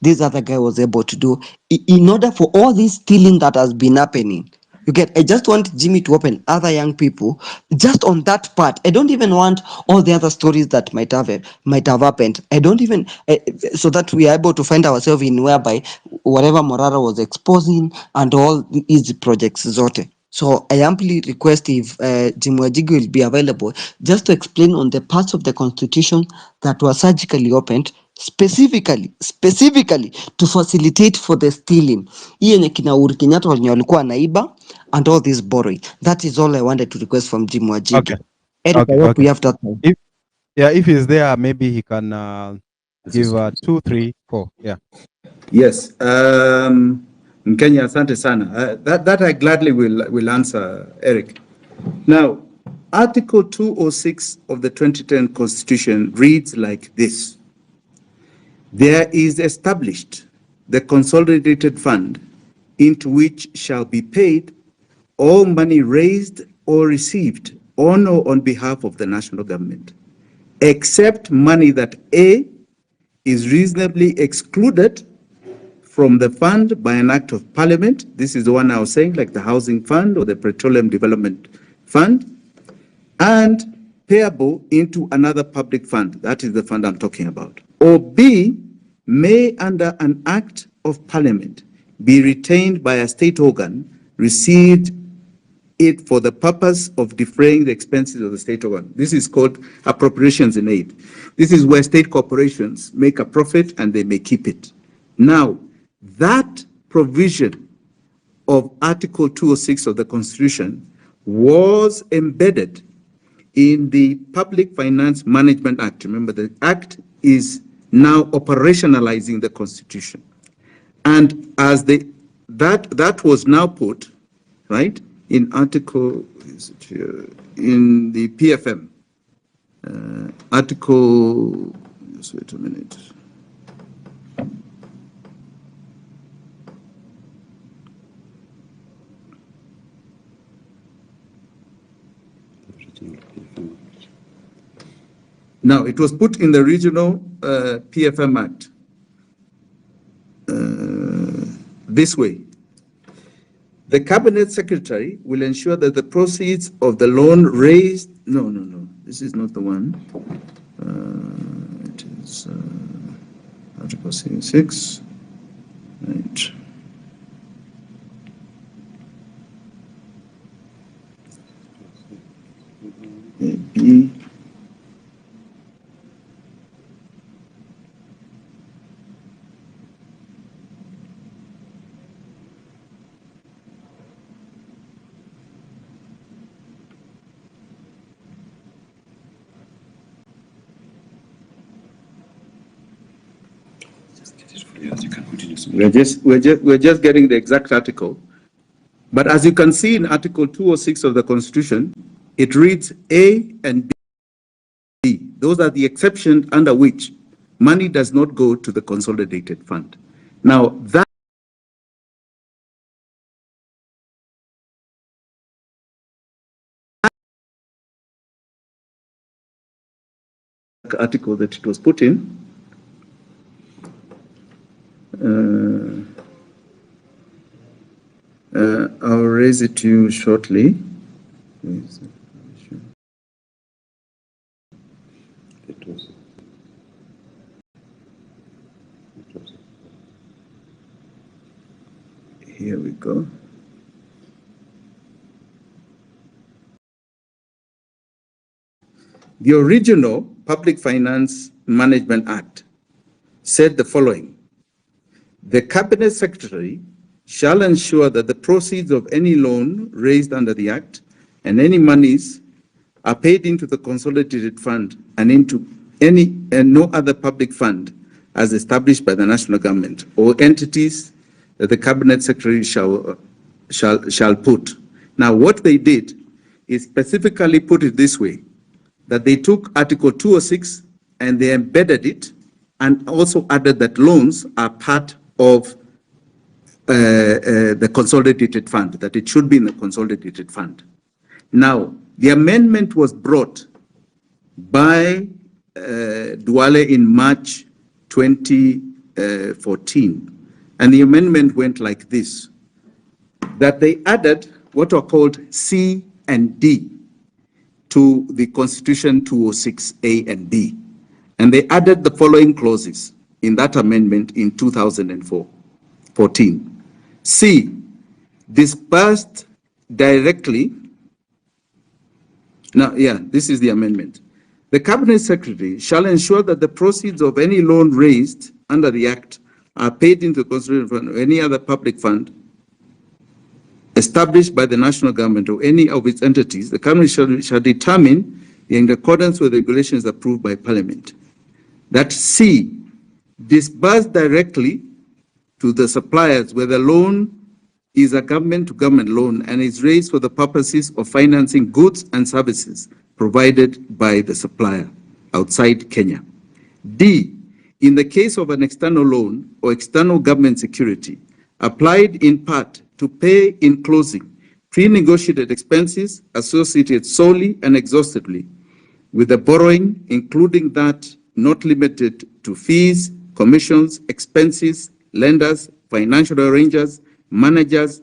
S4: this other guy was able to do. In order for all this stealing that has been happening, I just want Jimmy to open other young people just on that part. I don't even want all the other stories that might have happened. I don't even so that we are able to find ourselves in whereby whatever Morara was exposing and all these projects zote. So I amply request if Jim Wajigi will be available just to explain on the parts of the constitution that were surgically opened specifically to facilitate for the stealing. Hii yenye kina Uhuru Kenyatta walikuwa naiba and all this borrowing. That is all I wanted to request from Jim Wajigi.
S2: Okay.
S4: Eric, I hope we have that time.
S2: If he's there, maybe he can give 2, 3, 4. Yeah.
S1: Yes. Kenya, asante sana. That I gladly will answer, Eric. Now, Article 206 of the 2010 Constitution reads like this. There is established the consolidated fund into which shall be paid all money raised or received on or on behalf of the national government except money that A, is reasonably excluded from the fund by an act of parliament. This is the one I was saying, like the housing fund or the petroleum development fund, and payable into another public fund. That is the fund I'm talking about. Or B, may under an act of parliament be retained by a state organ, received it for the purpose of defraying the expenses of the state organ. This is called appropriations in aid. This is where state corporations make a profit and they may keep it. Now, that provision of Article 206 of the Constitution was embedded in the Public Finance Management Act. Remember, the Act is now operationalizing the Constitution. And as that was now put, right, in Article, is it here, in the PFM, Article, just wait a minute. Now, it was put in the regional PFM Act this way. The cabinet secretary will ensure that the proceeds of the loan raised, no, this is not the one. It is Article 6, right. B. We're just getting the exact article. But as you can see in Article 206 of the Constitution, it reads A and B. Those are the exceptions under which money does not go to the consolidated fund. Now, that article that it was put in, I'll raise it to you shortly. Here we go. The original Public Finance Management Act said the following: the Cabinet Secretary shall ensure that the proceeds of any loan raised under the Act and any monies are paid into the consolidated fund and into any and no other public fund as established by the national government or entities that the Cabinet Secretary shall put. Now, what they did is specifically put it this way, that they took Article 206 and they embedded it and also added that loans are part of the consolidated fund, that it should be in the consolidated fund. Now, the amendment was brought by Duale in March 2014, and the amendment went like this, that they added what are called C and D to the Constitution 206A and B, and they added the following clauses in that amendment in 2014. C, disbursed directly. Now, this is the amendment. The Cabinet Secretary shall ensure that the proceeds of any loan raised under the Act are paid into the Constitution Fund or any other public fund established by the national government or any of its entities. The Cabinet shall determine in accordance with regulations approved by Parliament. That C, disbursed directly to the suppliers where the loan is a government-to-government loan and is raised for the purposes of financing goods and services provided by the supplier outside Kenya. D, in the case of an external loan or external government security, applied in part to pay in closing pre-negotiated expenses associated solely and exhaustively with the borrowing, including that not limited to fees, commissions, expenses, lenders, financial arrangers, managers,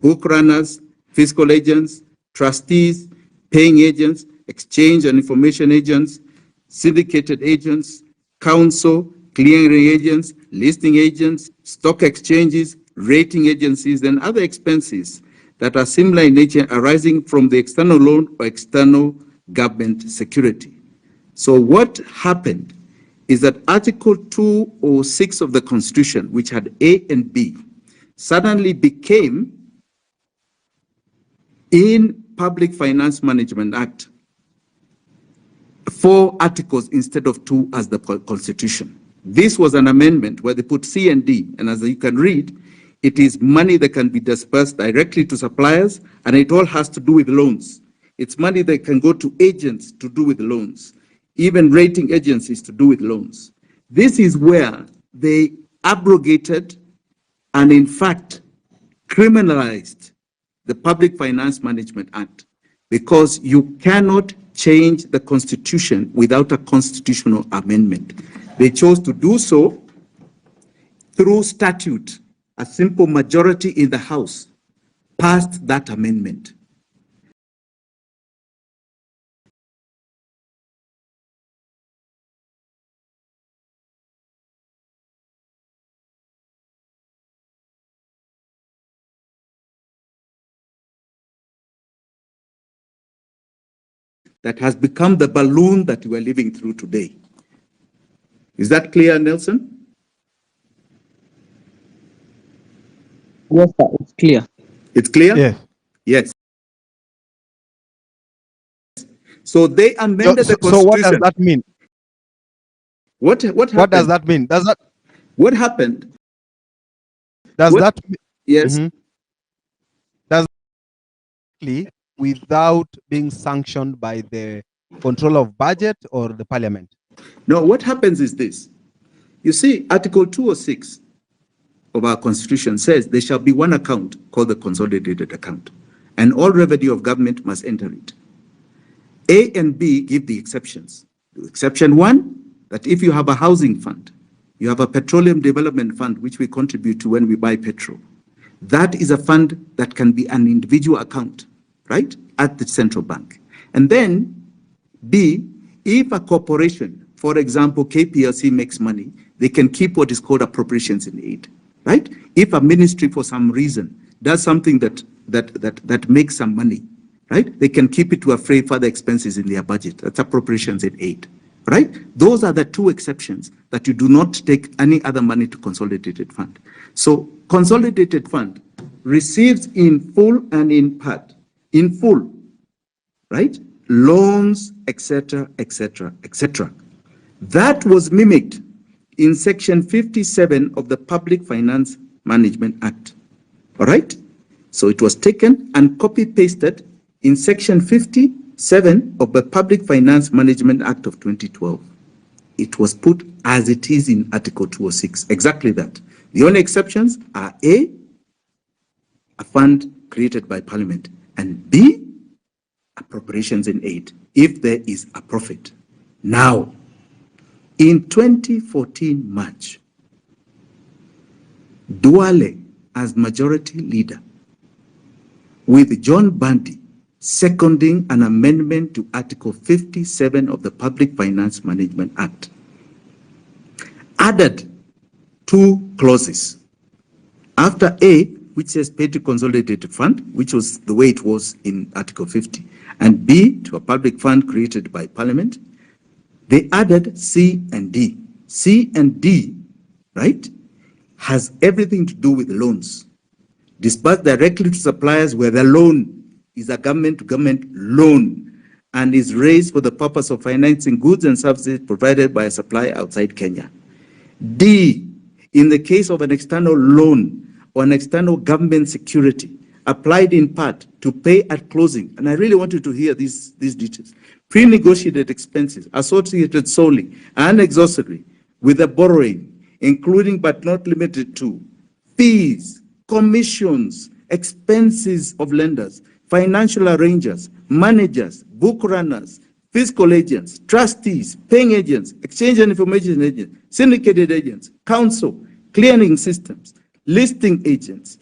S1: book runners, fiscal agents, trustees, paying agents, exchange and information agents, syndicated agents, counsel, clearing agents, listing agents, stock exchanges, rating agencies, and other expenses that are similar in nature arising from the external loan or external government security. So what happened is that Article 206 of the Constitution, which had A and B, suddenly became, in Public Finance Management Act, 4 articles instead of 2 as the Constitution. This was an amendment where they put C and D, and as you can read, it is money that can be dispersed directly to suppliers, and it all has to do with loans. It's money that can go to agents to do with loans, even rating agencies to do with loans. This is where they abrogated and, in fact, criminalized the Public Finance Management Act, because you cannot change the Constitution without a constitutional amendment. They chose to do so through statute. A simple majority in the House passed that amendment. That has become the balloon that we are living through today. Is that clear, Nelson?
S4: Yes, sir, it's clear.
S1: It's clear?
S2: Yeah.
S1: Yes. So they amended the Constitution.
S2: So what does that mean?
S1: What happened?
S2: What does that mean?
S1: What happened? Yes.
S2: Mm-hmm. Does without being sanctioned by the control of budget or the parliament?
S1: No, what happens is this. You see, Article 206 of our Constitution says there shall be one account called the consolidated account, and all revenue of government must enter it. A and B give the exceptions. Exception 1, that if you have a housing fund, you have a petroleum development fund, which we contribute to when we buy petrol. That is a fund that can be an individual account, right, at the central bank. And then B, if a corporation, for example, KPLC makes money, they can keep what is called appropriations in aid, right? If a ministry for some reason does something that makes some money, right, they can keep it to defray further expenses in their budget. That's appropriations in aid, right? Those are the 2 exceptions that you do not take any other money to consolidated fund. So consolidated fund receives in full and in part. In full, right? Loans, etc., etc., etc. That was mimicked in Section 57 of the Public Finance Management Act. All right? So it was taken and copy-pasted in Section 57 of the Public Finance Management Act of 2012. It was put as it is in Article 206, exactly that. The only exceptions are A, a fund created by Parliament, and B, appropriations in aid, if there is a profit. Now, in 2014 March, Duale, as majority leader, with John Bundy seconding an amendment to Article 57 of the Public Finance Management Act, added 2 clauses. After A, which says pay to consolidated fund, which was the way it was in Article 50, and B, to a public fund created by Parliament, they added C and D. C and D, right, has everything to do with loans. Disbursed directly to suppliers where the loan is a government-to-government loan and is raised for the purpose of financing goods and services provided by a supplier outside Kenya. D, in the case of an external loan or an external government security, applied in part to pay at closing, and I really want you to hear these details, pre-negotiated expenses associated solely and exhaustively with the borrowing, including but not limited to fees, commissions, expenses of lenders, financial arrangers, managers, book runners, fiscal agents, trustees, paying agents, exchange and information agents, syndicated agents, counsel, clearing systems, listing agents,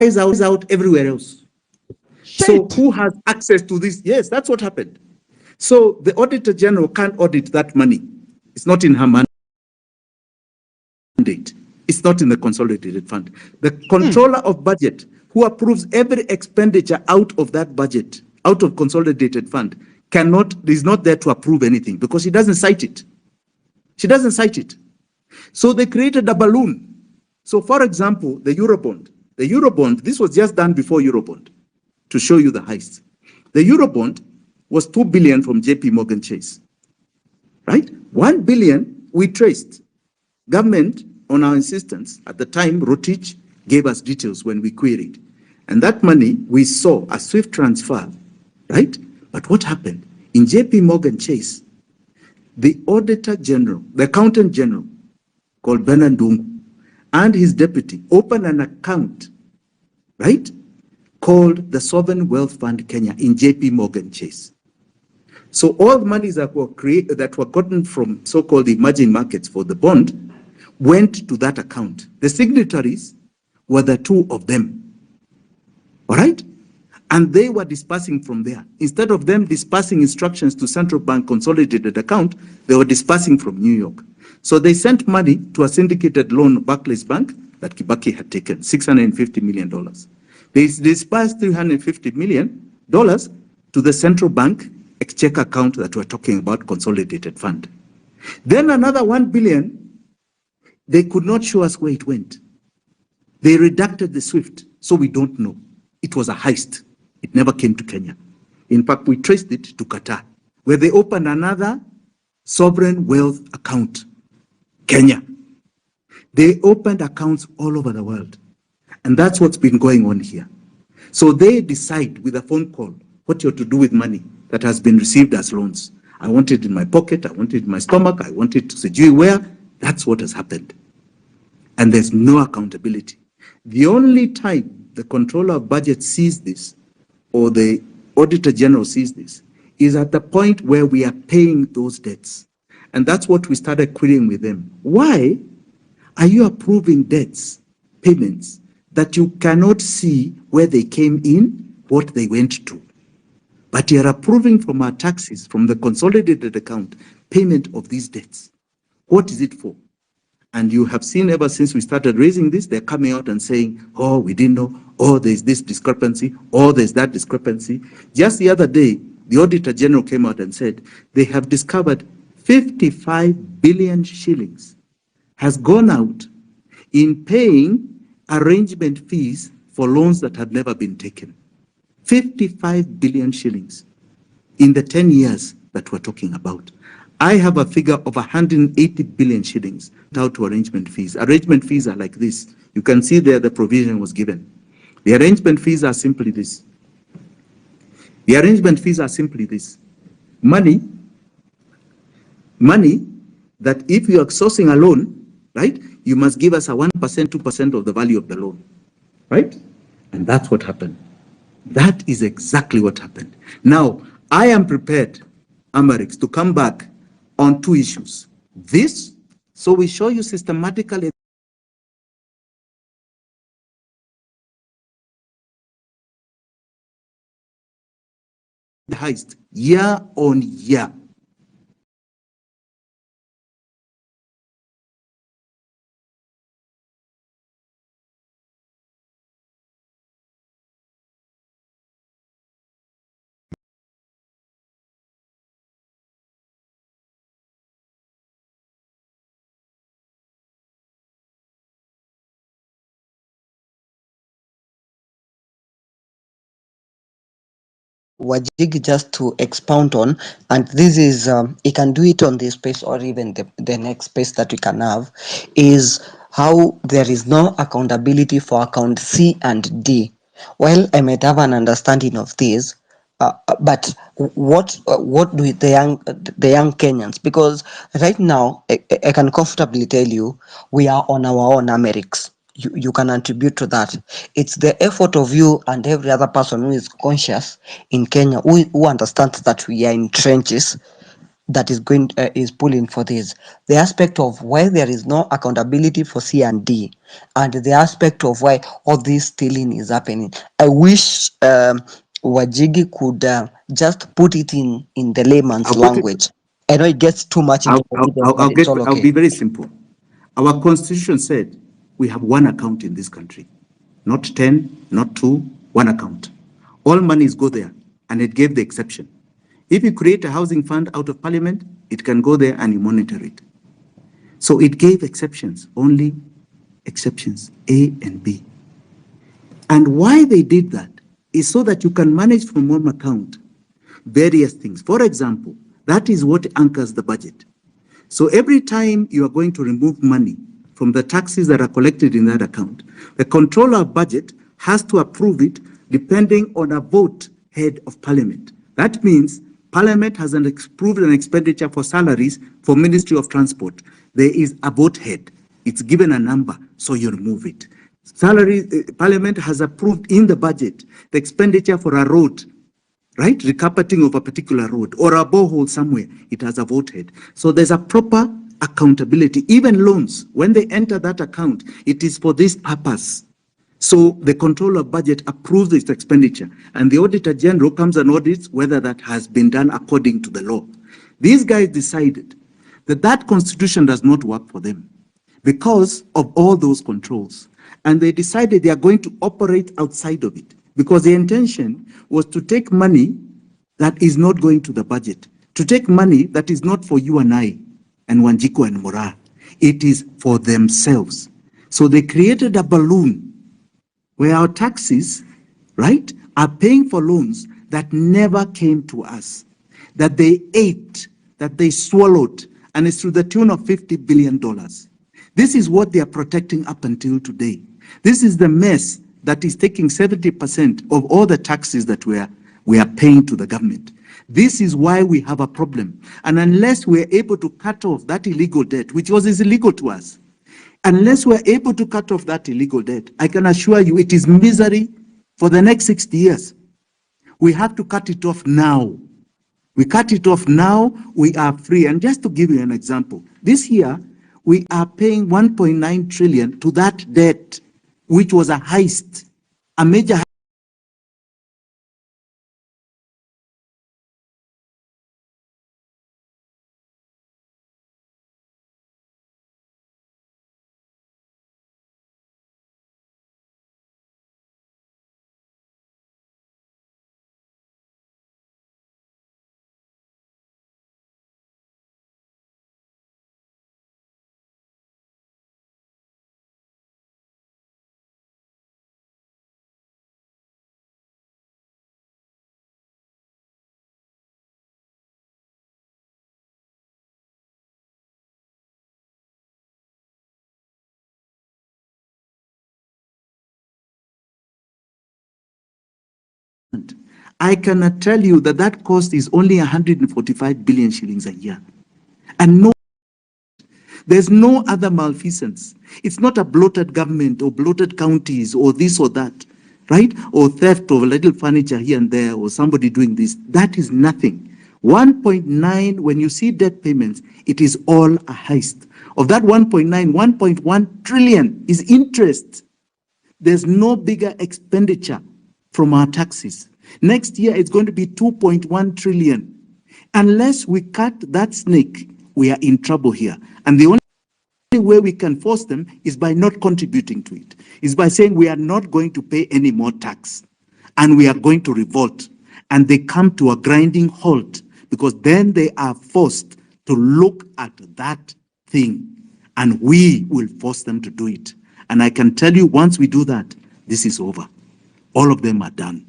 S1: is out everywhere else. So who has access to this? Yes, that's what happened. So the Auditor General can't audit that money. It's not in her mandate. It's not in the consolidated fund. The controller of budget, who approves every expenditure out of that budget, out of consolidated fund, is not there to approve anything because she doesn't cite it. She doesn't cite it. So they created a balloon. So for example, the Eurobond, this was just done before Eurobond to show you the heist. The Eurobond was 2 billion from JP Morgan Chase, right? 1 billion we traced. Government, on our insistence, at the time, Rotich gave us details when we queried. And that money, we saw a swift transfer, right? But what happened? In JP Morgan Chase, the Auditor General, the Accountant General, called Bernard Dungu, and his deputy opened an account, right, called the Sovereign Wealth Fund Kenya in JP Morgan Chase. So all the monies that were created, that were gotten from so-called emerging markets for the bond, went to that account. The signatories were the two of them, all right? And they were dispersing from there. Instead of them dispersing instructions to central bank consolidated account, they were dispersing from New York. So they sent money to a syndicated loan, Barclays Bank, that Kibaki had taken, $650 million. They dispersed $350 million to the central bank exchequer account that we're talking about, consolidated fund. Then another 1 billion, they could not show us where it went. They redacted the SWIFT, so we don't know. It was a heist. It never came to Kenya. In fact, we traced it to Qatar, where they opened another sovereign wealth account, Kenya. They opened accounts all over the world. And that's what's been going on here. So they decide with a phone call what you're to do with money that has been received as loans. I want it in my pocket, I want it in my stomach, I want it to sijui where. That's what has happened. And there's no accountability. The only time the controller of budget sees this, or the Auditor General sees this, is at the point where we are paying those debts. And that's what we started querying with them. Why are you approving debts, payments, that you cannot see where they came in, what they went to? But you're approving from our taxes, from the consolidated account, payment of these debts. What is it for? And you have seen ever since we started raising this, they're coming out and saying, oh, we didn't know, oh, there's this discrepancy, oh, there's that discrepancy. Just the other day, the Auditor General came out and said they have discovered 55 billion shillings has gone out in paying arrangement fees for loans that have never been taken. 55 billion shillings in the 10 years that we're talking about. I have a figure of 180 billion shillings out to arrangement fees. Arrangement fees are like this. You can see there the provision was given. The arrangement fees are simply this. The arrangement fees are simply this. Money that if you are sourcing a loan, right, you must give us a 1%, 2% of the value of the loan, right? And that's what happened. That is exactly what happened. Now, I am prepared, Amarix, to come back on two issues. This, so we show you systematically the heist year on year.
S4: Wajigi just to expound on, and this is he can do it on this space or even the next space that we can have, is how there is no accountability for account C and D. Well, I might have an understanding of this, but what do the young Kenyans? Because right now, I can comfortably tell you, we are on our own, Americs. You can attribute to that. It's the effort of you and every other person who is conscious in Kenya, who understands that we are in trenches, that is pulling for this. The aspect of why there is no accountability for C&D, and the aspect of why all this stealing is happening. I wish Wajigi could just put it in the layman's
S1: I'll put it.
S4: language. I know it gets too much into the details, but it's all
S1: I'll
S4: okay.
S1: be very simple. Our constitution said we have one account in this country, not 10, not two, one account. All monies go there, and it gave the exception. If you create a housing fund out of parliament, it can go there and you monitor it. So it gave exceptions, only exceptions, A and B. And why they did that is so that you can manage from one account various things. For example, that is what anchors the budget. So every time you are going to remove money from the taxes that are collected in that account, the controller of budget has to approve it depending on a vote head of parliament. That means parliament has approved an expenditure for salaries for Ministry of Transport. There is a vote head. It's given a number, so you remove it. Parliament has approved in the budget the expenditure for a road, right? Recarpeting of a particular road or a borehole somewhere, it has a vote head. So there's a proper accountability. Even loans, when they enter that account, it is for this purpose. So the controller of budget approves its expenditure, and the auditor general comes and audits whether that has been done according to the law. These guys decided that that constitution does not work for them because of all those controls. And they decided they are going to operate outside of it, because the intention was to take money that is not going to the budget, to take money that is not for you and I and Wanjiku and Mora. It is for themselves. So they created a balloon where our taxes, right, are paying for loans that never came to us, that they ate, that they swallowed, and it's to the tune of $50 billion. This is what they are protecting up until today. This is the mess that is taking 70% of all the taxes that we are paying to the government. This is why we have a problem. And unless we're able to cut off that illegal debt, which is illegal to us, unless we're able to cut off that illegal debt, I can assure you it is misery for the next 60 years. We have to cut it off now. We cut it off now, we are free. And just to give you an example, this year, we are paying 1.9 trillion to that debt, which was a heist, a major heist. I cannot tell you that that cost is only 145 billion shillings a year. And no, there's no other malfeasance. It's not a bloated government or bloated counties or this or that, right? Or theft of a little furniture here and there or somebody doing this. That is nothing. 1.9, when you see debt payments, it is all a heist. Of that 1.9, 1.1 trillion is interest. There's no bigger expenditure from our taxes. Next year, it's going to be 2.1 trillion. Unless we cut that snake, we are in trouble here. And the only way we can force them is by not contributing to it, is by saying we are not going to pay any more tax and we are going to revolt. And they come to a grinding halt, because then they are forced to look at that thing and we will force them to do it. And I can tell you, once we do that, this is over. All of them are done.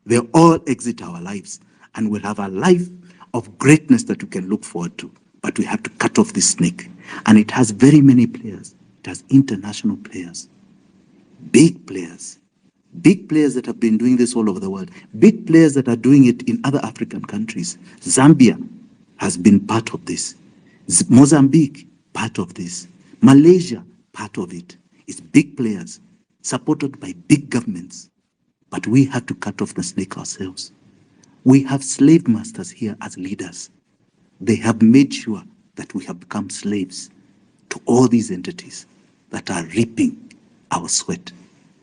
S1: They all exit our lives, and we'll have a life of greatness that we can look forward to. But we have to cut off this snake. And it has very many players. It has international players, big players, Big players that have been doing this all over the world. Big players that are doing it in other African countries. Zambia has been part of this. Mozambique, part of this. Malaysia, part of it. It's big players supported by big governments. But we have to cut off the snake ourselves. We have slave masters here as leaders. They have made sure that we have become slaves to all these entities that are reaping our sweat.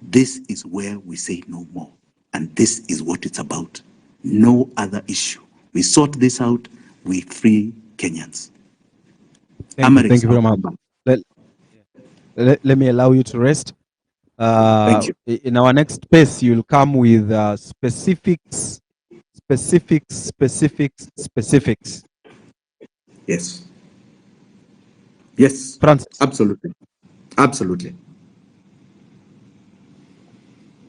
S1: This is where we say no more. And this is what it's about. No other issue. We sort this out, we free Kenyans.
S2: Thank you very much. Let me allow you to rest.
S1: Thank you.
S2: In our next space, you'll come with specifics.
S1: Yes. Yes.
S2: Francis.
S1: Absolutely. Absolutely.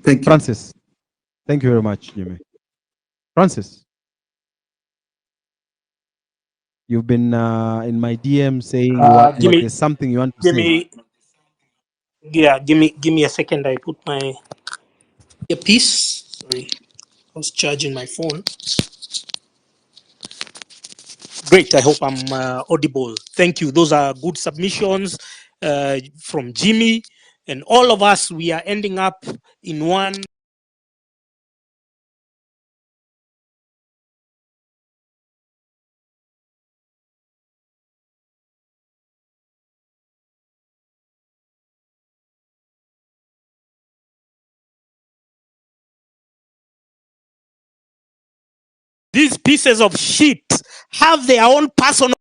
S1: Thank you.
S2: Francis. Thank you very much, Jimmy. Francis. You've been in my DM saying there's something you want to say.
S7: Yeah, give me a second. I put my earpiece. Sorry, I was charging my phone. Great. I hope I'm audible. Thank you. Those are good submissions from Jimmy and all of us. We are ending up in one. These pieces of shit have their own personal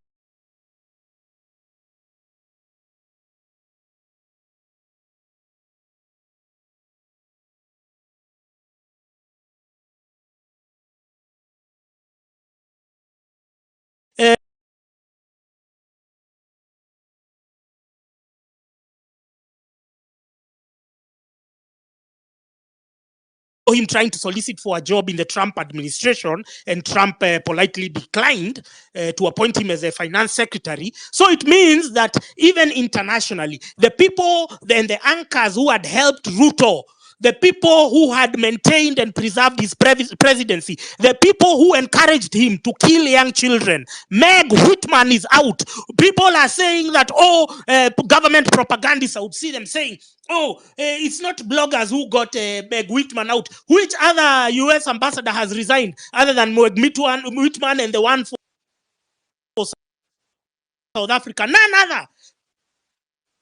S7: him trying to solicit for a job in the Trump administration, and Trump politely declined to appoint him as a finance secretary. So it means that even internationally, the people and the anchors who had helped Ruto, the people who had maintained and preserved his presidency, the people who encouraged him to kill young children. Meg Whitman is out. People are saying that, government propagandists, I would see them saying, it's not bloggers who got Meg Whitman out. Which other US ambassador has resigned other than Meg Whitman and the one for South Africa? None other.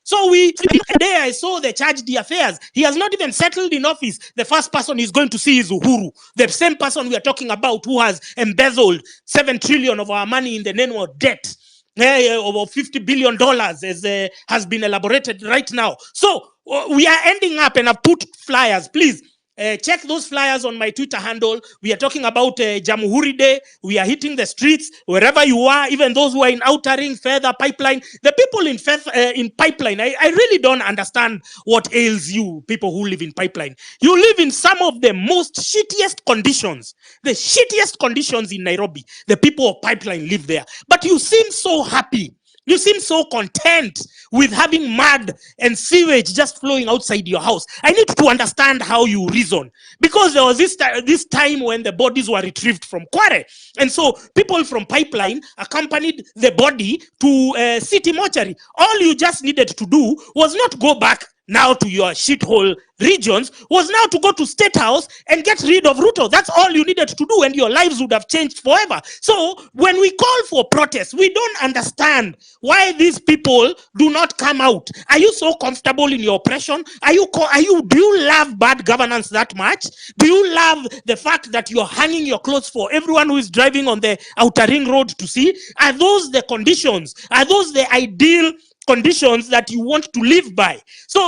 S7: So today I saw the charge d'affaires. He has not even settled in office. The first person he's going to see is Uhuru, the same person we are talking about who has embezzled 7 trillion of our money in the name of debt. Over $50 billion as has been elaborated right now. So we are ending up, and I've put flyers, please. Check those flyers on my Twitter handle. We are talking about Jamhuri Day. We are hitting the streets wherever you are, even those who are in Outer Ring, Feather, Pipeline. The people in Pipeline, I really don't understand what ails you, people who live in Pipeline. You live in some of the most shittiest conditions, the shittiest conditions in Nairobi. The people of Pipeline live there. But you seem so happy. You seem so content with having mud and sewage just flowing outside your house. I need to understand how you reason. Because there was this time when the bodies were retrieved from Kware. And so people from Pipeline accompanied the body to city mortuary. All you just needed to do was not go back now to your shithole regions, was now to go to State House and get rid of Ruto. That's all you needed to do, and your lives would have changed forever. So when we call for protests, we don't understand why these people do not come out. Are you so comfortable in your oppression? Do you love bad governance that much? Do you love the fact that you're hanging your clothes for everyone who is driving on the Outer Ring Road to see? Are those the conditions? Are those the ideal conditions that you want to live by? So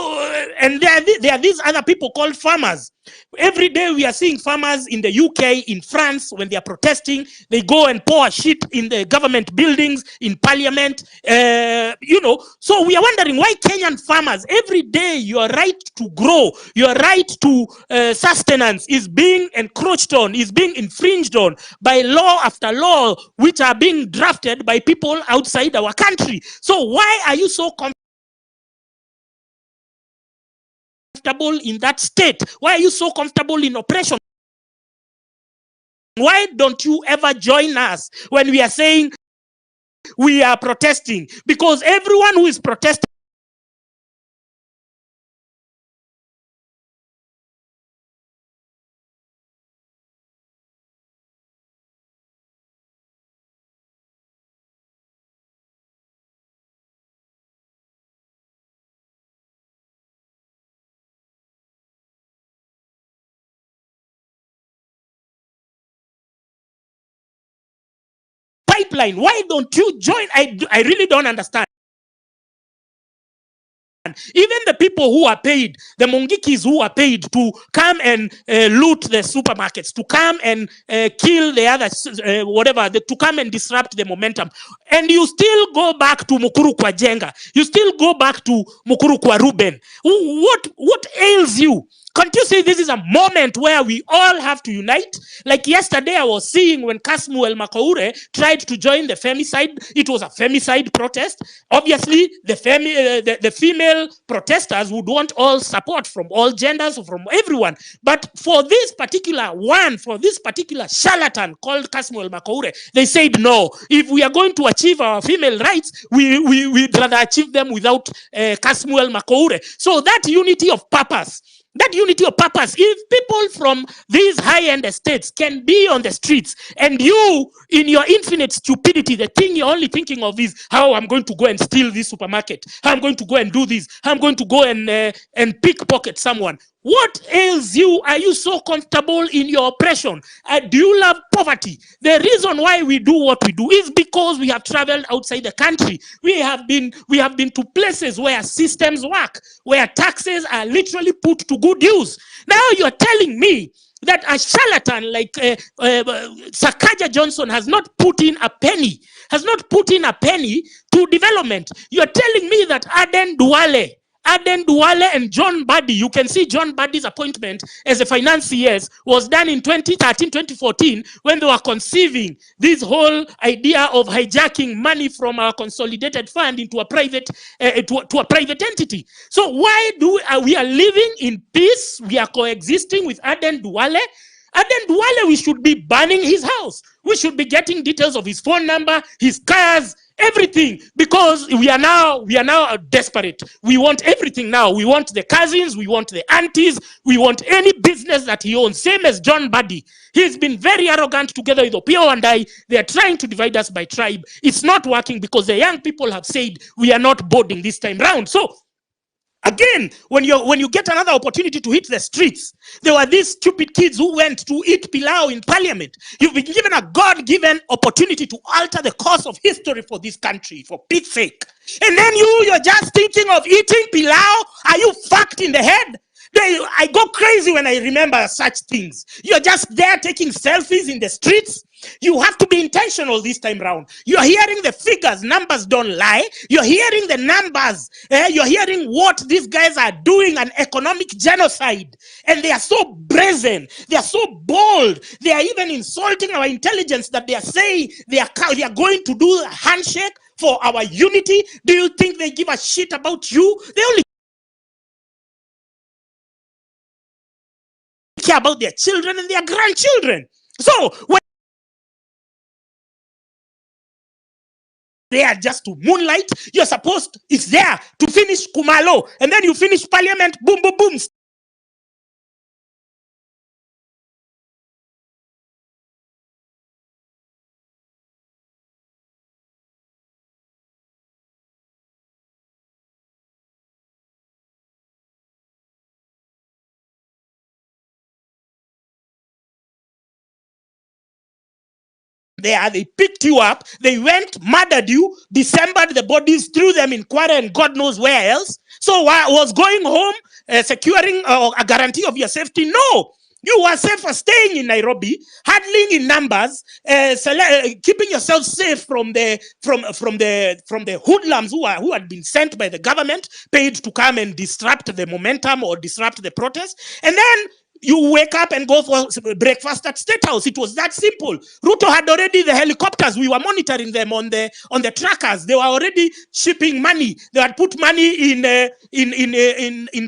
S7: and there are these other people called farmers. Every day we are seeing farmers in the UK, in France, when they are protesting, they go and pour shit in the government buildings, in parliament, So we are wondering why Kenyan farmers, every day your right to grow, your right to sustenance is being encroached on, is being infringed on by law after law, which are being drafted by people outside our country. So why are you so comfortable in that state? Why are you so comfortable in oppression? Why don't you ever join us when we are saying we are protesting? Because everyone who is protesting pipeline, why don't you join? I really don't understand. Even the people who are paid, the mungikis who are paid to come and loot the supermarkets, to come and kill the others, to come and disrupt the momentum. And you still go back to Mukuru kwa Jenga. You still go back to Mukuru kwa Ruben. What ails you? Can't you see this is a moment where we all have to unite? Like yesterday I was seeing when Kasmuel Makaure tried to join the femicide. It was a femicide protest. Obviously, the female protesters would want all support from all genders, from everyone. But for this particular one, for this particular charlatan called Kasmuel Makaure, they said no. If we are going to achieve our female rights, we'd rather achieve them without Kasmuel Makaure. So that unity of purpose, if people from these high-end estates can be on the streets, and you, in your infinite stupidity, the thing you're only thinking of is how I'm going to go and steal this supermarket, how I'm going to go and do this, how I'm going to go and pickpocket someone. What ails you? Are you so comfortable in your oppression? Do you love poverty? The reason why we do what we do is because we have traveled outside the country. We have been to places where systems work, where taxes are literally put to good use. Now you're telling me that a charlatan like Sakaja Johnson has not put in a penny to development. You're telling me that Aden Duale and John Buddy, you can see John Buddy's appointment as a financier was done in 2013, 2014, when they were conceiving this whole idea of hijacking money from our consolidated fund into a private to a private entity. So why we are living in peace? We are coexisting with Aden Duale. Aden Duale, we should be banning his house. We should be getting details of his phone number, his cars, everything, because we are now desperate. We want everything now. We want the cousins, we want the aunties, we want any business that he owns. Same as John Buddy. He's been very arrogant together with Opio and I. They are trying to divide us by tribe. It's not working because the young people have said we are not boarding this time round. So again, when you get another opportunity to hit the streets, there were these stupid kids who went to eat pilau in parliament. You've been given a God-given opportunity to alter the course of history for this country, for Pete's sake. And then you're just thinking of eating pilau? Are you fucked in the head? I go crazy when I remember such things. You're just there taking selfies in the streets. You have to be intentional this time round. You're hearing the figures. Numbers don't lie. You're hearing the numbers. You're hearing what these guys are doing, an economic genocide. And they are so brazen. They are so bold. They are even insulting our intelligence that they are saying they are going to do a handshake for our unity. Do you think they give a shit about you? They only care about their children and their grandchildren. So when they are just to moonlight, you're supposed, it's there to finish Kumalo, and then you finish parliament, boom, boom, boom. They picked you up, they went, murdered you, dismembered the bodies, threw them in Kwara and God knows where else. So was going home securing a guarantee of your safety? No. You were safer staying in Nairobi, huddling in numbers, keeping yourself safe from the hoodlums who had been sent by the government, paid to come and disrupt the momentum or disrupt the protest. And then you wake up and go for breakfast at State House. It was that simple. Ruto had already the helicopters. We were monitoring them on the trackers. They were already shipping money. They had put money in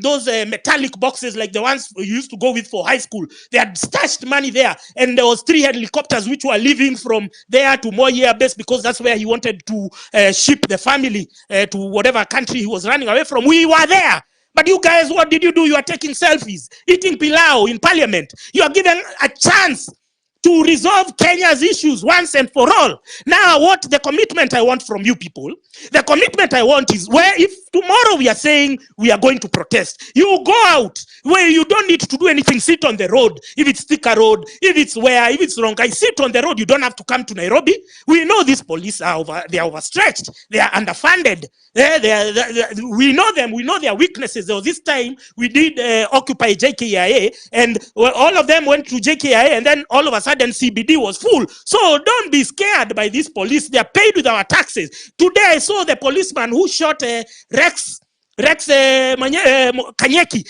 S7: those metallic boxes like the ones we used to go with for high school. They had stashed money there, and there was 3 helicopters which were leaving from there to Moi Air Base because that's where he wanted to ship the family to whatever country he was running away from. We were there. But you guys, what did you do? You are taking selfies, eating pilau in parliament. You are given a chance to resolve Kenya's issues once and for all. Now, what the commitment I want from you people, the commitment I want is where if tomorrow we are saying we are going to protest, you go out where you don't need to do anything, sit on the road. If it's Thika Road, if it's Rongai, sit on the road. You don't have to come to Nairobi. We know these police are they are overstretched. They are underfunded. We know them. We know their weaknesses. There was this time we did occupy JKIA, and all of them went to JKIA, and then all of a sudden CBD was full. So don't be scared by these police. They are paid with our taxes. Today I saw the policeman who shot Rex Kanyeki.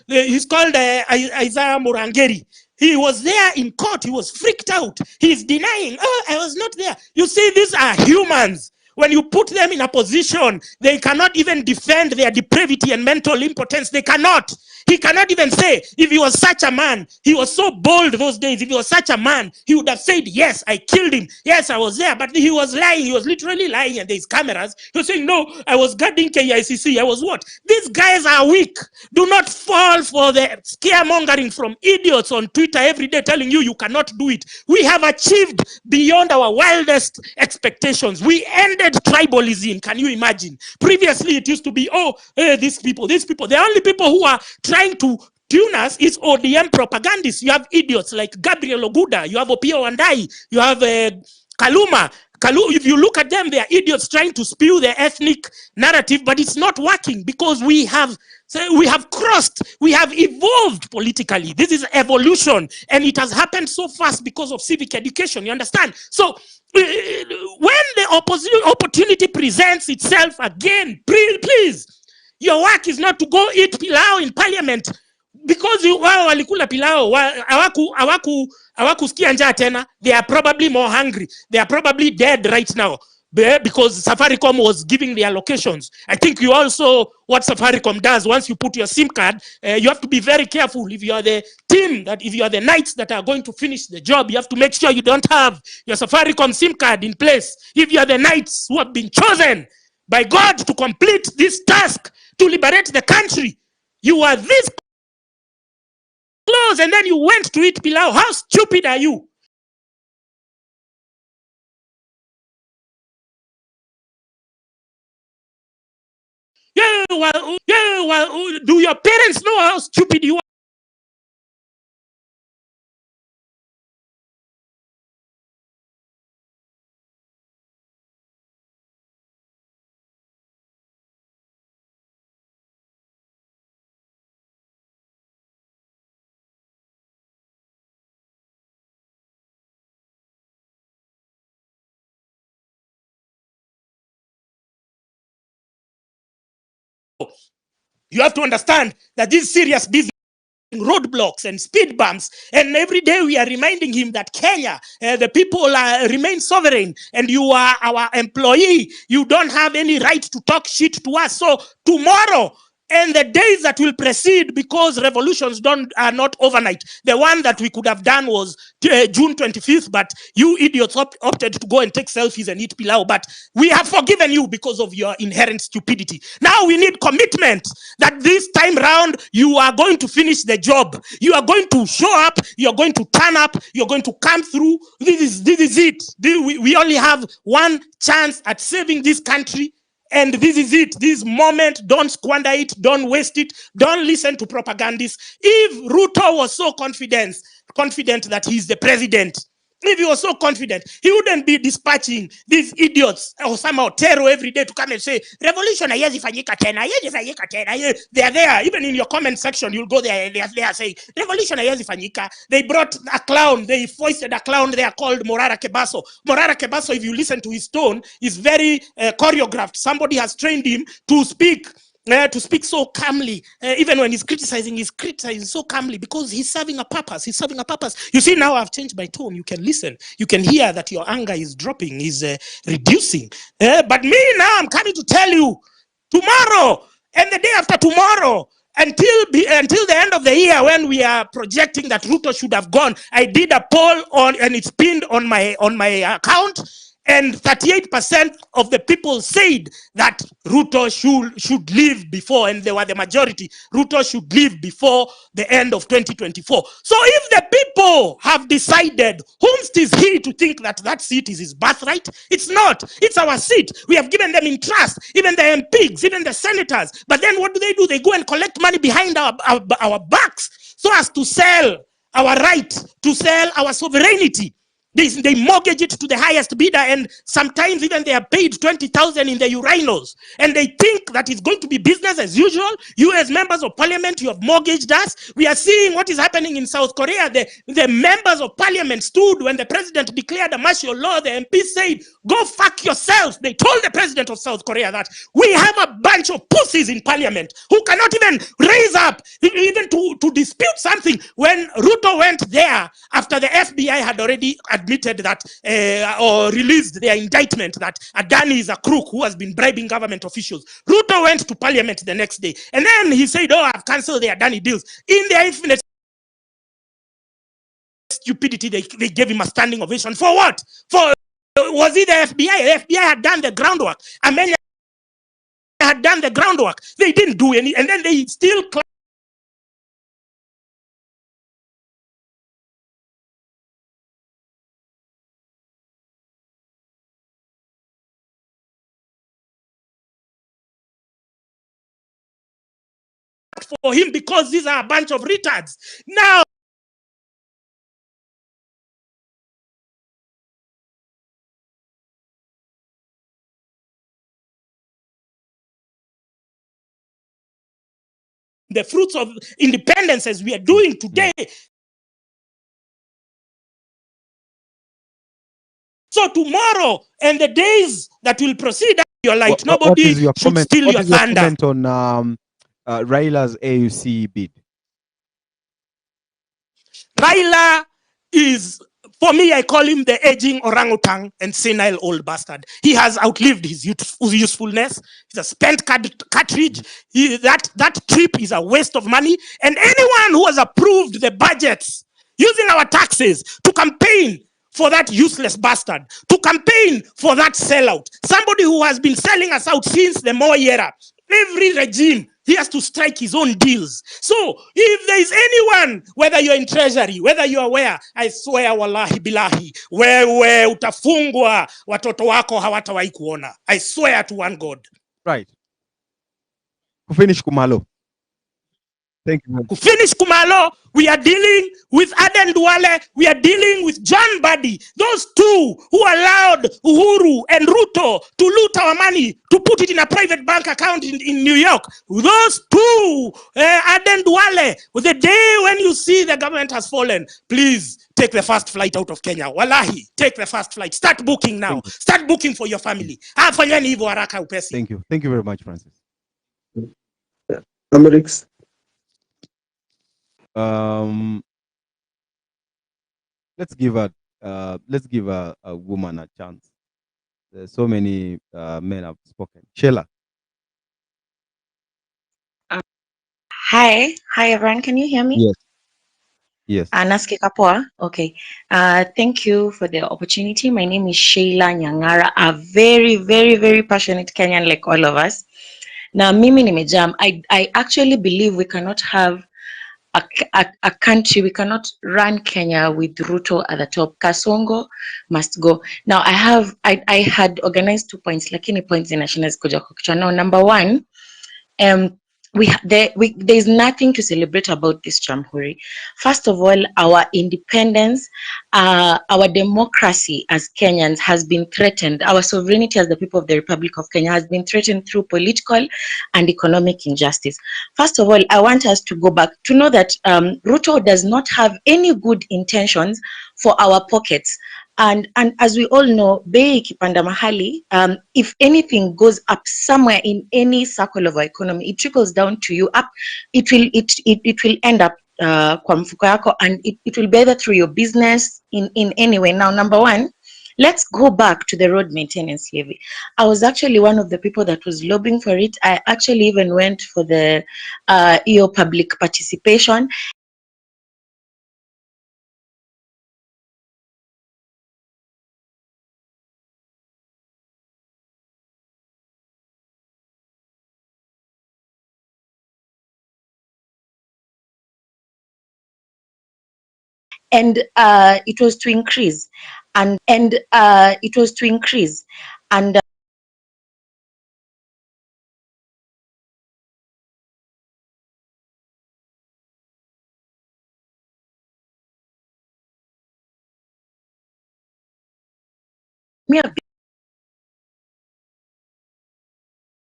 S7: He's called Isaiah Murangeri. He was there in court. He was freaked out. He's denying, I was not there. You see, these are humans. When you put them in a position, they cannot even defend their depravity and mental impotence. They cannot. He cannot even say, if he was such a man, he was so bold those days, if he was such a man, he would have said, yes, I killed him. Yes, I was there. But he was lying. He was literally lying, and there's cameras. He was saying, no, I was guarding KICC. I was what? These guys are weak. Do not fall for the scaremongering from idiots on Twitter every day telling you cannot do it. We have achieved beyond our wildest expectations. We ended tribalism. Can you imagine? Previously, it used to be, these people. The only people who are trying to tune us is ODM propagandists. You have idiots like Gabriel Oguda. You have Opio Wandai. You have Kaluma. If you look at them, they are idiots trying to spew their ethnic narrative, but it's not working because we have evolved politically. This is evolution, and it has happened so fast because of civic education. You understand? So when the opportunity presents itself again, please, your work is not to go eat pilau in parliament because wao walikula pilau, hawakusikia njaa tena. They are probably more hungry. They are probably dead right now because Safaricom was giving their locations. I think you also, what Safaricom does, once you put your SIM card, you have to be very careful. If you are the team, if you are the knights that are going to finish the job, you have to make sure you don't have your Safaricom SIM card in place. If you are the knights who have been chosen by God to complete this task, to liberate the country, you are this close and then you went to eat pilau. How stupid are you? Do your parents know how stupid you are? You have to understand that this is serious business. Roadblocks and speed bumps, and every day we are reminding him that Kenya, the people remain sovereign, and you are our employee. You don't have any right to talk shit to us. So tomorrow and the days that will precede, because revolutions are not overnight. The one that we could have done was June 25th, but you idiots opted to go and take selfies and eat pilau. But we have forgiven you because of your inherent stupidity. Now we need commitment that this time round you are going to finish the job. You are going to show up. You are going to turn up. You are going to come through. This is it. We only have one chance at saving this country. And this is it. This moment, don't squander it. Don't waste it. Don't listen to propagandists. If Ruto was so confident that he's the president, if he was so confident, he wouldn't be dispatching these idiots or somehow terror every day to come and say, revolution, they are there. Even in your comment section, you'll go there, they are there saying, revolution, they brought a clown, they foisted a clown there called Morara Kebaso. Morara Kebaso, if you listen to his tone, is very choreographed. Somebody has trained him to speak to speak so calmly. Even when he's criticizing so calmly because he's serving a purpose. He's serving a purpose. You see, now I've changed my tone. You can listen. You can hear that your anger is dropping, is reducing. But me now, I'm coming to tell you, tomorrow and the day after tomorrow, until the end of the year, when we are projecting that Ruto should have gone, I did a poll on, and it's pinned on my account. And 38% of the people said that Ruto should leave before, and they were the majority. Ruto should leave before the end of 2024. So if the people have decided, whom is he to think that that seat is his birthright? It's not. It's our seat. We have given them in trust, even the MPs, even the senators. But then what do? They go and collect money behind our backs so as to sell our right, to sell our sovereignty. They mortgage it to the highest bidder, and sometimes even they are paid 20,000 in the urinals. And they think that it's going to be business as usual. You as members of parliament, you have mortgaged us. We are seeing what is happening in South Korea. The members of parliament stood when the president declared a martial law. The MP said, go fuck yourselves. They told the president of South Korea that we have a bunch of pussies in parliament who cannot even raise up, even to dispute something. When Ruto went there, after the FBI had already admitted that or released their indictment that Adani is a crook who has been bribing government officials, Ruto went to parliament the next day. And then he said, oh, I've cancelled the Adani deals. In their infinite stupidity, they gave him a standing ovation. For what? Was it the FBI? The FBI had done the groundwork. Armenia had done the groundwork. They didn't do any, and then they still for him because these are a bunch of retards. Now, the fruits of independence as we are doing today. So tomorrow and the days that will proceed, your light, nobody should steal your thunder.
S2: What is your comment on Raila's AUC bid?
S7: Raila is, for me, I call him the aging orangutan and senile old bastard. He has outlived his usefulness. He's a spent cartridge. That trip is a waste of money. And anyone who has approved the budgets using our taxes to campaign for that useless bastard, to campaign for that sellout, somebody who has been selling us out since the Moi era, every regime, he has to strike his own deals. So if there is anyone, whether you're in treasury, whether you're where, I swear wallahi bilahi, wewe utafungwa, watoto wako hawatawahi kuona. I swear to one God.
S2: Right. To finish Kumalo. Thank you.
S7: To finish Kumalo, we are dealing with Aden Duale, we are dealing with John Buddy, those two who allowed Uhuru and Ruto to loot our money, to put it in a private bank account in New York. Those two, Aden Duale, the day when you see the government has fallen, please take the first flight out of Kenya. Wallahi, take the first flight. Start booking now. Start booking for your family.
S2: Thank you. Thank you very much, Francis.
S4: Amerix.
S2: Let's give a woman a chance. There's so many men have spoken. Sheila.
S8: Hi everyone. Can you hear me?
S2: Yes. Yes.
S8: Nasikika poa. Okay. Thank you for the opportunity. My name is Sheila Nyangara, a very, very, very passionate Kenyan like all of us. Now, mimi nimejam. I actually believe we cannot have a country, we cannot run Kenya with Ruto at the top. Kasongo must go. Now, I had organized 2 points, lakini points in national kuja kukichwa. Now, number one, there's nothing to celebrate about this Jamhuri. First of all, our independence, our democracy as Kenyans has been threatened. Our sovereignty as the people of the Republic of Kenya has been threatened through political and economic injustice. First of all, I want us to go back to know that Ruto does not have any good intentions for our pockets. And as we all know, bei ikipanda mahali, if anything goes up somewhere in any circle of our economy, it trickles down to you up. It will end up kwa mfuko yako, and it will be either through your business in any way. Now, number one, let's go back to the road maintenance levy. I was actually one of the people that was lobbying for it. I actually even went for the EO public participation. And it was to increase, and it was to increase, and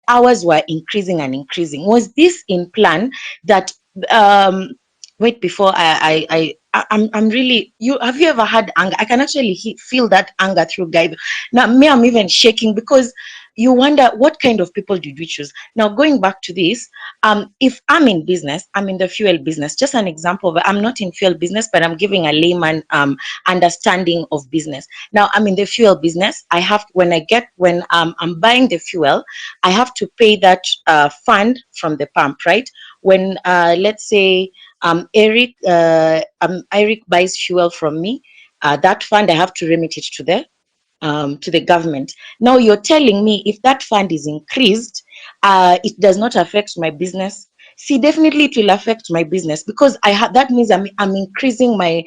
S8: hours were increasing and increasing. Was this in plan that wait, before I'm really, have you ever had anger? I can actually feel that anger through Guy. Now me, I'm even shaking, because you wonder what kind of people did we choose. Now, going back to this, if I'm in business, I'm in the fuel business. Just an example of, I'm not in fuel business, but I'm giving a layman understanding of business. Now, I'm in the fuel business. I have, when I'm buying the fuel, I have to pay that fund from the pump, right? When let's say Eric buys fuel from me, that fund I have to remit it to the government. Now you're telling me if that fund is increased, it does not affect my business. See, definitely it will affect my business, because that means I'm increasing my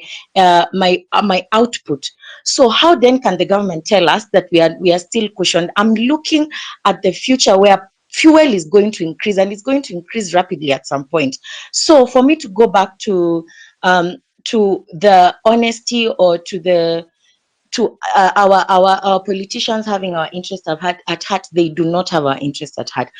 S8: my output. So how then can the government tell us that we are still cushioned? I'm looking at the future where fuel is going to increase, and it's going to increase rapidly at some point. So for me to go back to the honesty, or to our politicians having our interest at heart, they do not have our interest at heart.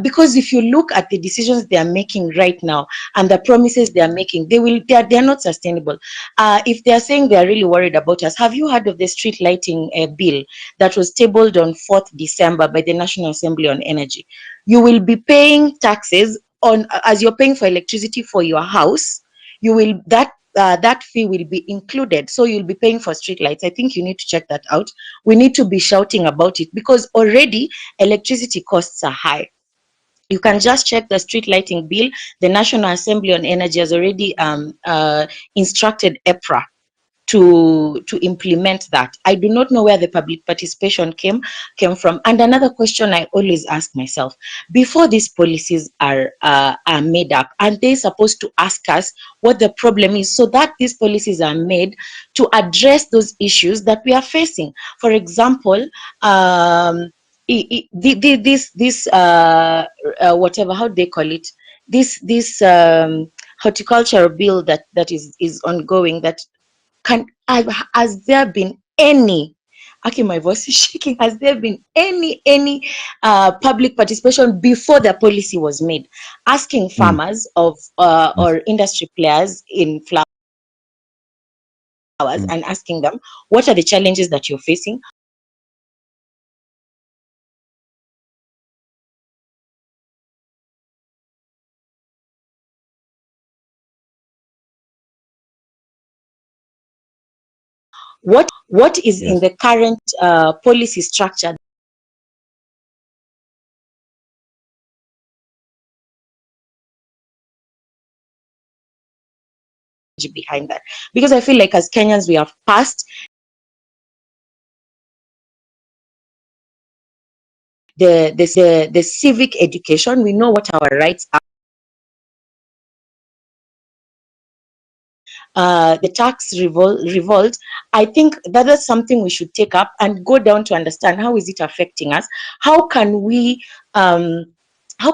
S8: Because if you look at the decisions they are making right now and the promises they are making, they are not sustainable. If they are saying they are really worried about us, have you heard of the street lighting bill that was tabled on 4th December by the National Assembly on Energy? You will be paying taxes on, as you're paying for electricity for your house, you will, that fee will be included. So you'll be paying for street lights. I think you need to check that out. We need to be shouting about it, because already electricity costs are high. You can just check the street lighting bill. The National Assembly on Energy has already instructed EPRA to implement that. I do not know where the public participation came from. And another question I always ask myself, before these policies are made up, aren't they supposed to ask us what the problem is, so that these policies are made to address those issues that we are facing? For example, this whatever, how do they call it, this horticultural bill that is ongoing, that has there been any, okay, my voice is shaking, has there been any public participation before the policy was made, asking farmers of or industry players in flowers, and asking them, what are the challenges that you're facing? What is in the current policy structure behind that? Because I feel like as Kenyans, we have passed the civic education. We know what our rights are. The tax revolt, I think that is something we should take up and go down to understand how is it affecting us. How can we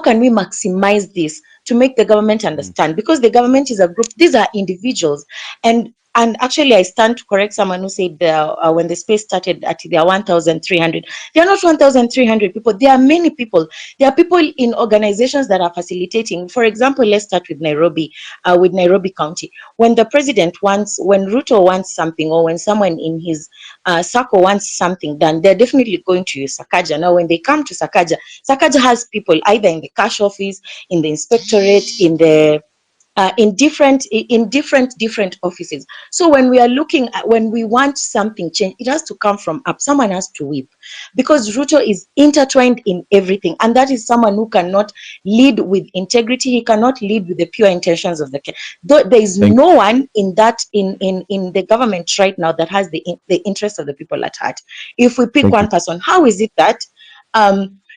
S8: maximize this to make the government understand? Because the government is a group, these are individuals, and and actually I stand to correct someone who said when the space started at there are 1,300. There are not 1,300 people. There are many people. There are people in organizations that are facilitating. For example, let's start with Nairobi County. When the president wants, when Ruto wants something, or when someone in his circle wants something done, they're definitely going to use Sakaja. Now, when they come to Sakaja, Sakaja has people either in the cash office, in the inspectorate, in different offices. So when we are looking at, when we want something changed, it has to come from up. Someone has to whip, because Ruto is intertwined in everything, and that is someone who cannot lead with integrity. He cannot lead with the pure intentions of the king. There is no one in the government right now that has the interest of the people at heart. If we pick one person, how is it that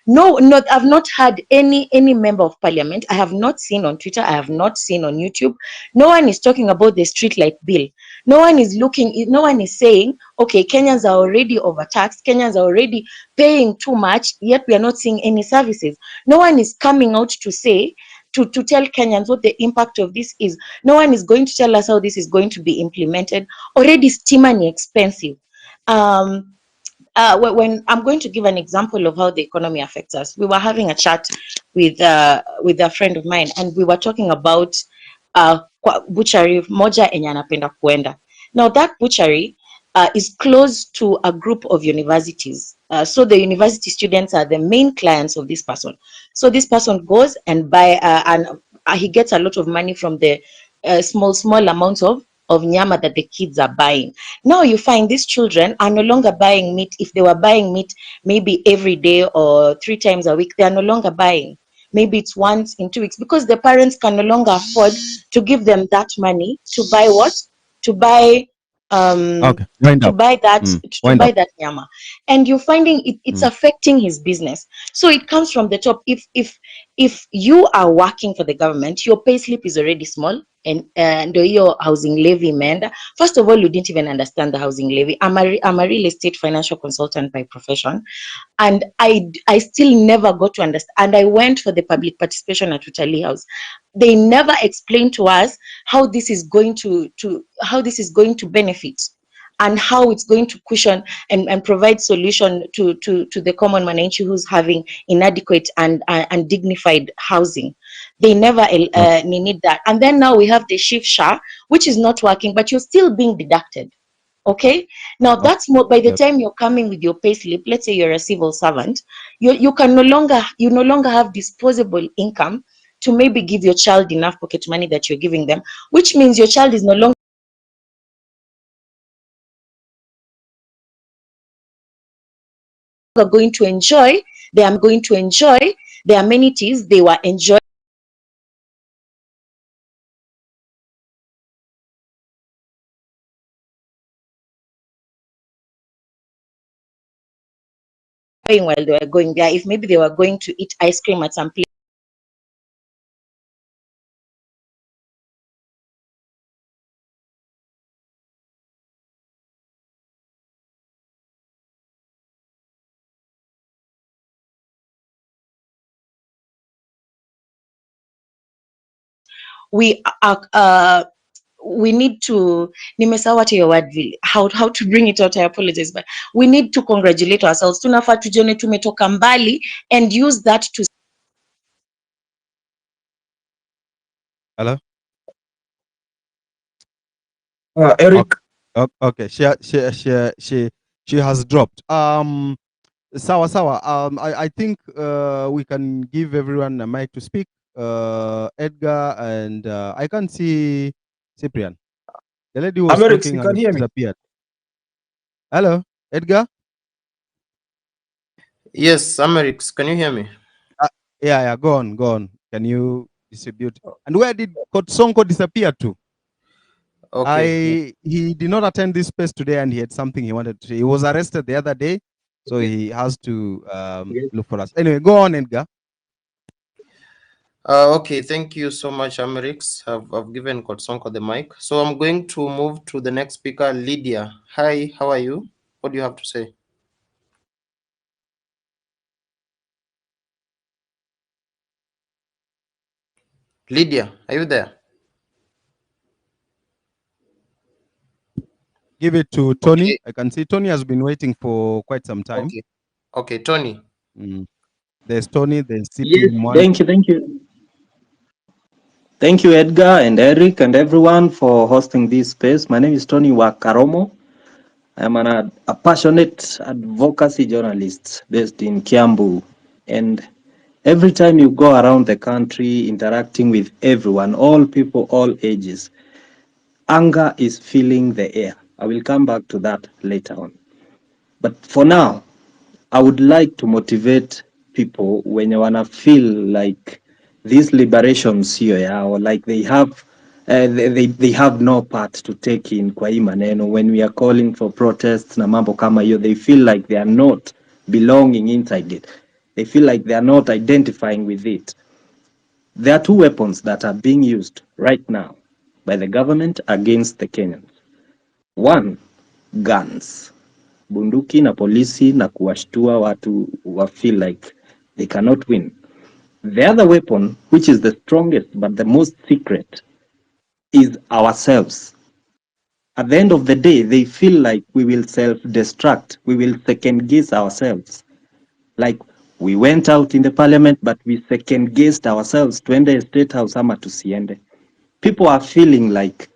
S8: no, I've not had any member of parliament. I have not seen on Twitter. I have not seen on YouTube. No one is talking about the street light bill. No one is looking. No one is saying, okay, Kenyans are already overtaxed. Kenyans are already paying too much. Yet we are not seeing any services. No one is coming out to say, to tell Kenyans what the impact of this is. No one is going to tell us how this is going to be implemented. Already, stimani expensive. When I'm going to give an example of how the economy affects us. We were having a chat with a friend of mine, and we were talking about butchery moja enye anapenda kuenda. Now that butchery is close to a group of universities. So the university students are the main clients of this person. So this person goes and buy, and he gets a lot of money from the small amounts of nyama that the kids are buying. Now you find these children are no longer buying meat. If they were buying meat maybe every day or 3 times a week, they are no longer buying. Maybe it's once in 2 weeks, because the parents can no longer afford to give them that money to buy what? To buy that nyama. And you're finding it's affecting his business. So it comes from the top. If you are working for the government, your pay slip is already small, and your housing levy imeenda. First of all, you didn't even understand the housing levy. I'm a real estate financial consultant by profession, and I still never got to understand. And I went for the public participation at Utalii House. They never explained to us how this is going to benefit, and how it's going to cushion and provide solution to the common mananchi who's having inadequate and dignified housing. They never need that. And then now we have the shifsha, which is not working, but you're still being deducted. Okay, now that's more. By the time you're coming with your pay slip, let's say you're a civil servant, you no longer have disposable income to maybe give your child enough pocket money that you're giving them, which means your child is no longer going to enjoy the amenities they were enjoying while they were going there. If maybe they were going to eat ice cream at some place, we need to, nimesahau hata your word vile, how to bring it out. I apologize, but we need to congratulate ourselves. Tunafaa tujione tumetoka mbali and use that to.
S2: Hello?
S1: Eric.
S2: Okay. She has dropped. Sawa. I think we can give everyone a mic to speak. Edgar and I can't see Cyprian. The lady was
S1: Americ,
S2: talking
S1: you
S2: and
S1: can hear me?
S2: disappeared. Hello, Edgar?
S9: Yes, Amerix, can you hear me?
S2: Yeah, go on. Can you distribute? And where did Kotsonko disappear to?
S9: Okay.
S2: He did not attend this space today, and he had something he wanted to say. He was arrested the other day, so he has to look for us. Anyway, go on, Edgar.
S9: Okay, thank you so much, Amerix. I've given Kotsonko the mic. So I'm going to move to the next speaker, Lydia. Hi, how are you? What do you have to say? Lydia, are you there?
S2: give it to Tony.
S9: Okay.
S2: I can see Tony has been waiting for quite some time.
S9: Okay. Okay, Tony.
S2: There's Tony, there's CP
S10: Yes,
S2: Mwangi.
S10: thank you. Thank you, Edgar and Eric and everyone for hosting this space. My name is Tony Wakaromo. I'm a passionate advocacy journalist based in Kiambu. And every time you go around the country interacting with everyone, all people, all ages, anger is filling the air. I will come back to that later on. But for now, I would like to motivate people when you wanna feel like these liberations here, or like they have they have no part to take in kwa hii maneno. When we are calling for protests na mambo kama hiyo, they feel like they are not belonging inside it. They feel like they are not identifying with it. There are two weapons that are being used right now by the government against the Kenyans. One, guns. Bunduki na polisi na kuwashtua watu wa feel like they cannot win. The other weapon, which is the strongest but the most secret, is ourselves. At the end of the day, they feel like we will self-destruct, we will second-guess ourselves. Like we went out in the parliament, but we second-guessed ourselves, tuende state house ama tusiende. People are feeling like,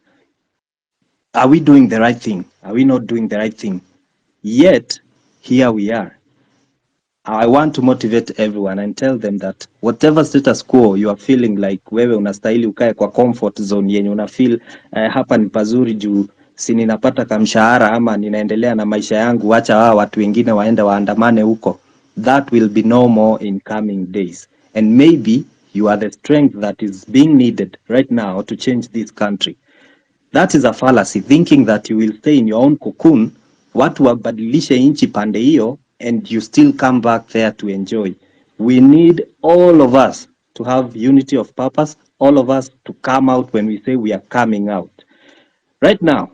S10: are we doing the right thing? Are we not doing the right thing? Yet, here we are. I want to motivate everyone and tell them that whatever status quo you are feeling like wewe unastahili ukae kwa comfort zone yenye una feel hapa ni pazuri juu si ninapata kamshahara ama ninaendelea na maisha yangu, acha watu wengine waende waandamane huko. That will be no more in coming days. And maybe you are the strength that is being needed right now to change this country. That is a fallacy, thinking that you will stay in your own cocoon, watu wabadilishe inchi pande hiyo, and you still come back there to enjoy. We need all of us to have unity of purpose, all of us to come out when we say we are coming out. Right now,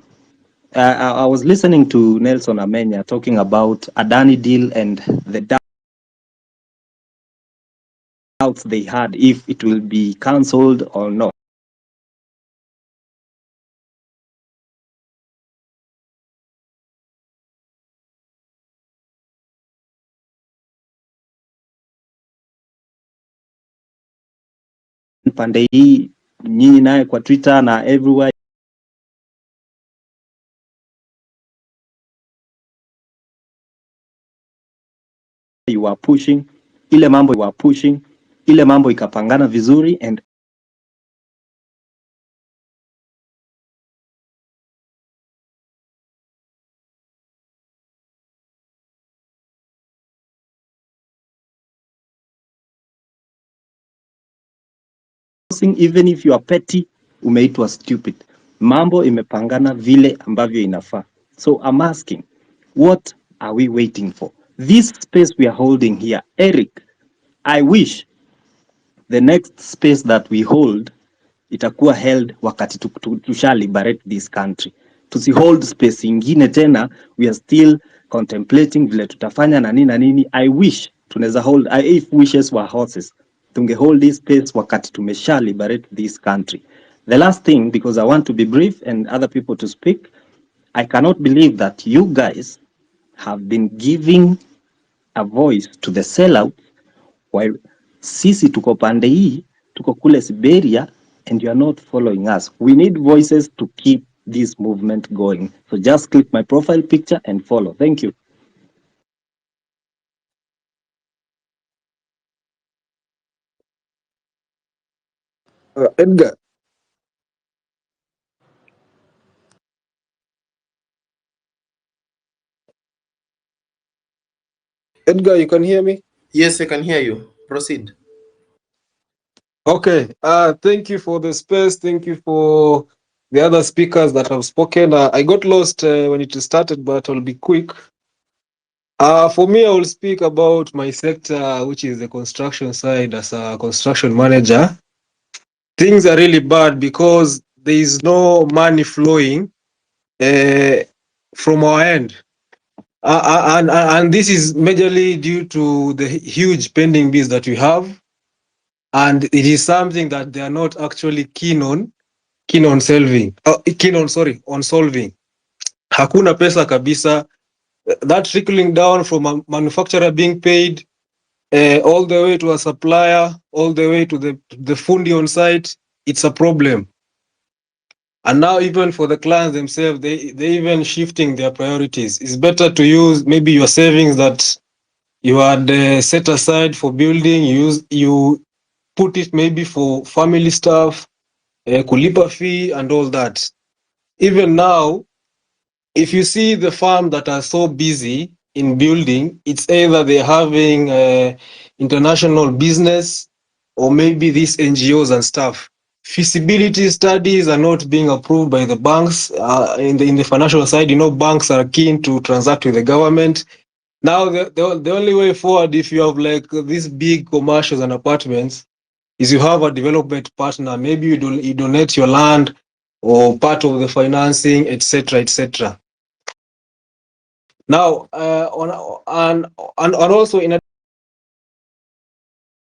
S10: I was listening to Nelson Amenya talking about Adani deal and the doubts they had if it will be cancelled or not. Pande hii nyinyi naye kwa Twitter na everywhere you are pushing ile mambo ikapangana vizuri, and even if you are petty umeitwa stupid. Mambo imepangana vile ambavyo inafaa. So I'm asking, what are we waiting for? This space we are holding here, Eric, I wish the next space that we hold itakuwa held wakati tusha liberate this country. Tusihold space ingine tena, we are still contemplating vile tutafanya na nini. I wish tunaweza hold, if wishes were horses, tunge hold this space wakati tumesha liberate this country. The last thing, because I want to be brief and other people to speak, I cannot believe that you guys have been giving a voice to the sellout while sisi tuko pande hii, tuko kule Siberia, and you are not following us. We need voices to keep this movement going. So just click my profile picture and follow. Thank you.
S11: Edgar. Edgar, you can hear me?
S9: Yes, I can hear you. Proceed.
S11: Okay. Thank you for the space. Thank you for the other speakers that have spoken. I got lost when it started, but I'll be quick. For me, I will speak about my sector, which is the construction side. As a construction manager, things are really bad because there is no money flowing from our end. And this is majorly due to the huge pending bills that we have, and it is something that they are not actually keen on solving. hakuna pesa kabisa. That trickling down from a manufacturer being paid all the way to a supplier, all the way to the fundi on site, it's a problem. And now even for the clients themselves, they even shifting their priorities. It's better to use maybe your savings that you had set aside for building. You put it maybe for family stuff, kulipa fee and all that. Even now, if you see the farm that are so busy in building, it's either they're having international business or maybe these NGOs and stuff. Feasibility studies are not being approved by the banks. In the financial side, banks are keen to transact with the government. Now, the only way forward, if you have like these big commercials and apartments, is you have a development partner. Maybe you donate your land or part of the financing, etc., etc. Now, and also in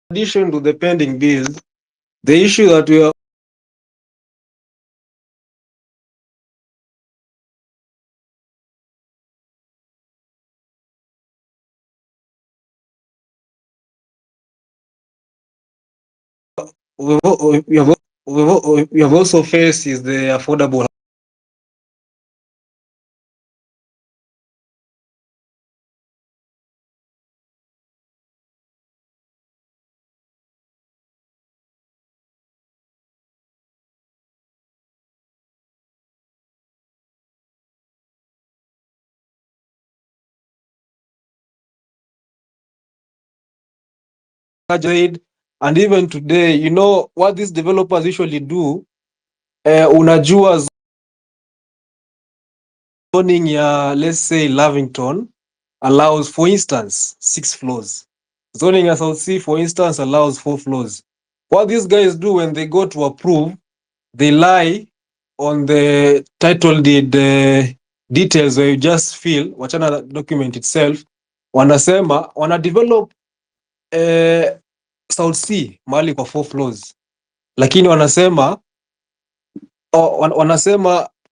S11: addition to the pending bills, the issue that we are we have also faced is the affordable. And even today, what these developers usually do, unajua zoning ya, let's say, Lavington allows, for instance, 6 floors. Zoning ya South Sea, for instance, allows 4 floors. What these guys do when they go to approve, they lie on the title deed details where you just fill, wachana na document itself, wana develop South Sea mahali kwa 4 floors, lakini wanasema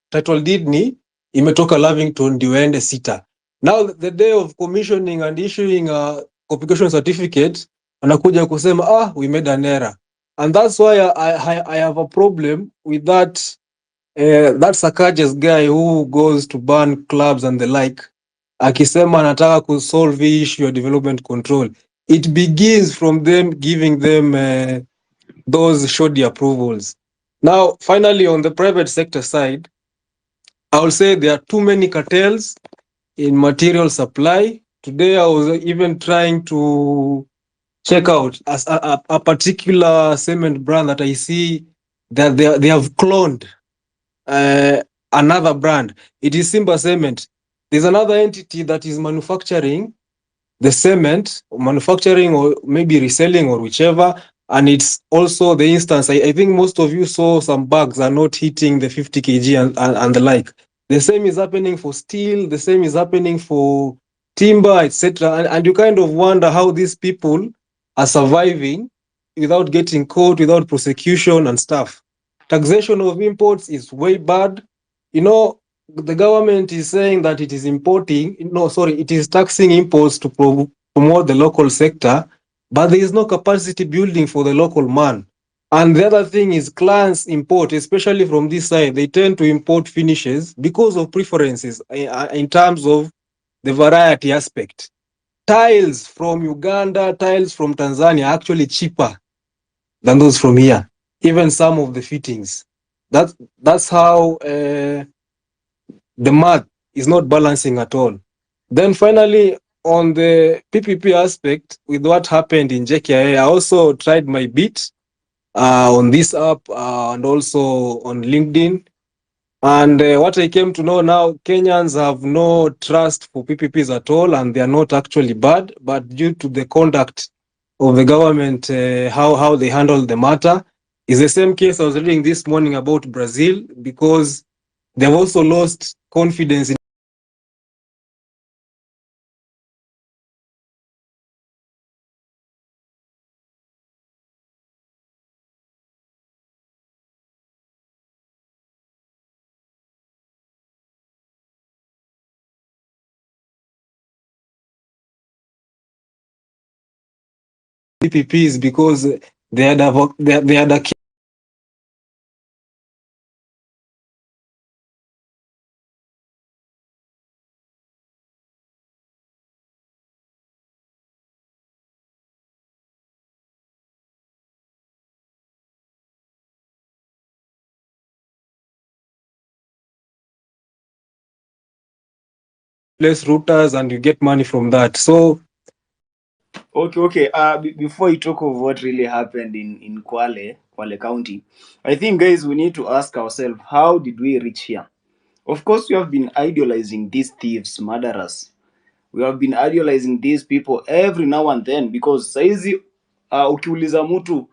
S11: title deed ni imetoka Lavington ndio ende 6. Now the day of commissioning and issuing a occupation certificate, wanakuja kusema we made an error. And that's why I have a problem with that Sakajas guy who goes to ban clubs and the like, akisema anataka kusolve issue of development control. It begins from them giving them those shoddy approvals. Now, finally, on the private sector side, I will say there are too many cartels in material supply. Today, I was even trying to check out as a particular cement brand that I see that they have cloned another brand. It is Simba Cement. There's another entity that is manufacturing the cement, manufacturing or maybe reselling or whichever, and it's also the instance. I think most of you saw some bags are not hitting the 50 kg and the like. The same is happening for steel, the same is happening for timber, etc. And you kind of wonder how these people are surviving without getting caught, without prosecution and stuff. Taxation of imports is way bad. The government is saying that it is it is taxing imports to promote the local sector, but there is no capacity building for the local man. And the other thing is clients import, especially from this side, they tend to import finishes because of preferences in terms of the variety aspect. Tiles from Uganda, tiles from Tanzania are actually cheaper than those from here, even some of the fittings. That's how the math is not balancing at all. Then finally, on the PPP aspect, with what happened in JKIA, I also tried my bit on this app and also on LinkedIn. And what I came to know now, Kenyans have no trust for PPPs at all, and they are not actually bad, but due to the conduct of the government, how they handle the matter, is the same case I was reading this morning about Brazil, because they've also lost confidence in PPPs because they had a place routers and you get money from that. So
S12: Okay. Before you talk of what really happened in Kwale County, I think, guys, we need to ask ourselves, how did we reach here? Of course, we have been idolizing these thieves, murderers. We have been idolizing these people every now and then because saizi ukiuliza mtu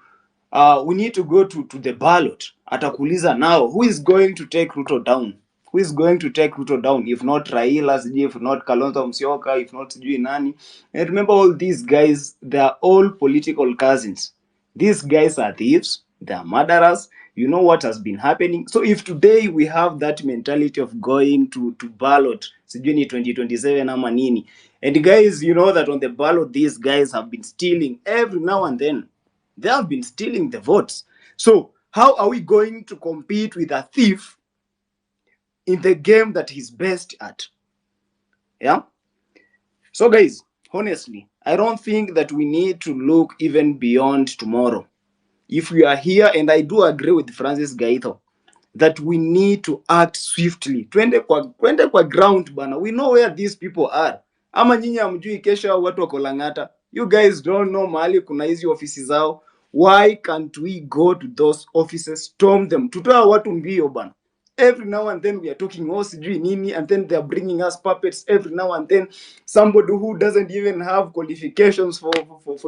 S12: we need to go to the ballot. Atakuuliza now, who is going to take Ruto down? Who is going to take Ruto down? If not Raila, if not Kalonzo Musyoka, if not sijui nani. And remember, all these guys, they are all political cousins. These guys are thieves. They are murderers. You know what has been happening. So if today we have that mentality of going to ballot, sijui ni 2027 ama nini, and guys, you know that on the ballot, these guys have been stealing every now and then. They have been stealing the votes. So how are we going to compete with a thief in the game that he's best at? Yeah. So guys, honestly, I don't think that we need to look even beyond tomorrow. If we are here, and I do agree with Francis Gaito, that we need to act swiftly. Twende kwa ground bana. We know where these people are. Ama nyinyi hamjui kesho watu wako Lang'ata. You guys don't know mahali kuna hizi ofisi zao. Why can't we go to those offices, storm them? Tutoa watu mbio bana. Every now and then we are talking sijui nini, and then they are bringing us puppets every now and then. Somebody who doesn't even have qualifications for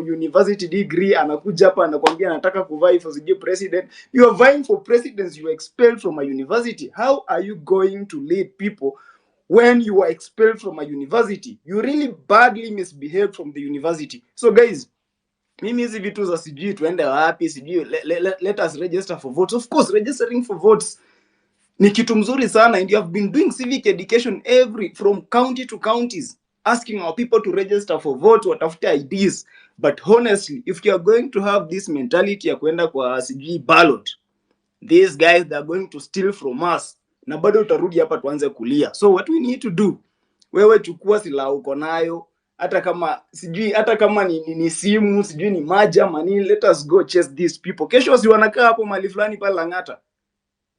S12: university degree anakuja hapa anakuambia anataka kuvai for sijui president. You are vying for presidents, you are expelled from a university. How are you going to lead people when you are expelled from a university? You really badly misbehaved from the university. So guys, mimi hizi vitu za sijui tuende wapi sijui let us register for votes. Of course, registering for votes ni kitu mzuri sana, and you have been doing civic education from county to counties, asking our people to register for vote, watafute IDs. But honestly, if you are going to have this mentality ya kwenda kwa sijui ballot, these guys, they are going to steal from us, na bado utarudi hapa tuanze kulia. So what we need to do, wewe chukua silaha uko nayo, hata kama ni simu sijui ni maji ama nini, let us go chase these people. Kesho si wanakaa hapo mali fulani pale Lang'ata.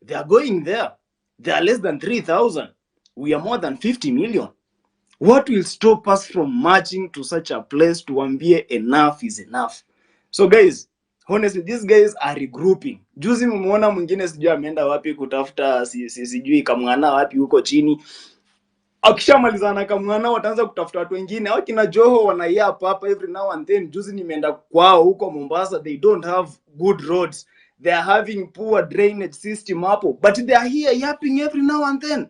S12: They are going there. They are less than 3,000. We are more than 50 million. What will stop us from marching to such a place to ambie enough is enough? So guys, honestly, these guys are regrouping. Juzi mumeona mwingine sijui ameenda wapi kutafuta sijui kamwana wapi huko chini. Akishamalizana kamwana wataanza kutafuta watu wengine. Hao kina Joho wanaia hapa every now and then. Juzi nimeenda kwao huko Mombasa, they don't have good roads. They are having poor drainage system hapo, but they are here yapping every now and then.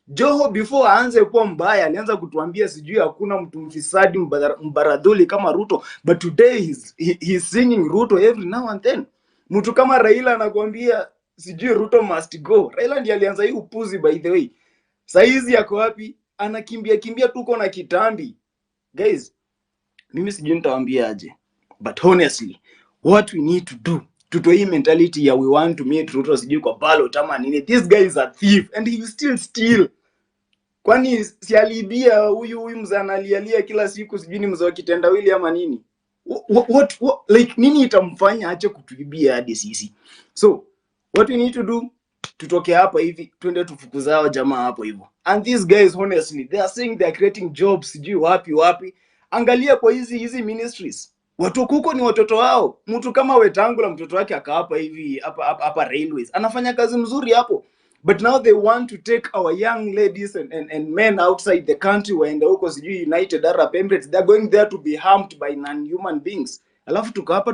S12: Joho before aanze kuwa mbaya alianza kutuambia sijui hakuna mtu mfisadi mbaradhuli kama Ruto, but today he's singing Ruto every now and then. Mtu kama Raila anakuambia sijui Ruto must go. Raila ndiye alianza hii upuzi, by the way. Saizi yako wapi? Anakimbia tuko na kitambi. Guys, mimi sijui nitawaambia aje, but honestly, what we need to do, tutoe hii mentality ya we want to meet Ruto sijui kwa ballot ama nini. This guy is a thief and he will still steal. Kwani si alibia huyu mzee analialia kila siku sijui ni mzee wa kitendawili ama nini? What like nini itamfanya ache kutuibia hadi sisi? So what we need to do, tutoke hapa hivi twende tufukuza hao jamaa hapo hivyo. And these guys, honestly, they are saying they are creating jobs sijui wapi. Angalia kwa hizi ministries, watu huko ni watoto wao. Mtu kama Wetangula mtoto wake akaapa hivi hapa railways, anafanya kazi mzuri hapo. But now they want to take our young ladies and men outside the country, waende huko sijui United Arab Emirates. They are going there to be harmed by non-human beings. Alafu tukapa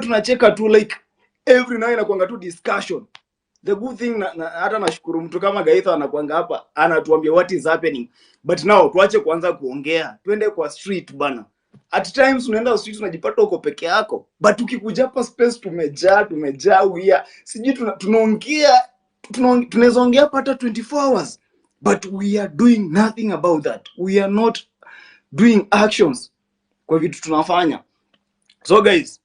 S12: tunacheka tu like every night inakuanga tu discussion. The good thing hata nashukuru mtu kama Gaitha anakuanga hapa anatuambia what is happening. But now tuache kuanza kuongea, twende kwa street bana. At times unaenda street unajipata uko peke yako, but ukikuja hapa space tumejaa uia sijui tunaongea tunaweza ongea hata 24 hours, but we are doing nothing about that. We are not doing actions. kwa vitu tunafanya. So guys,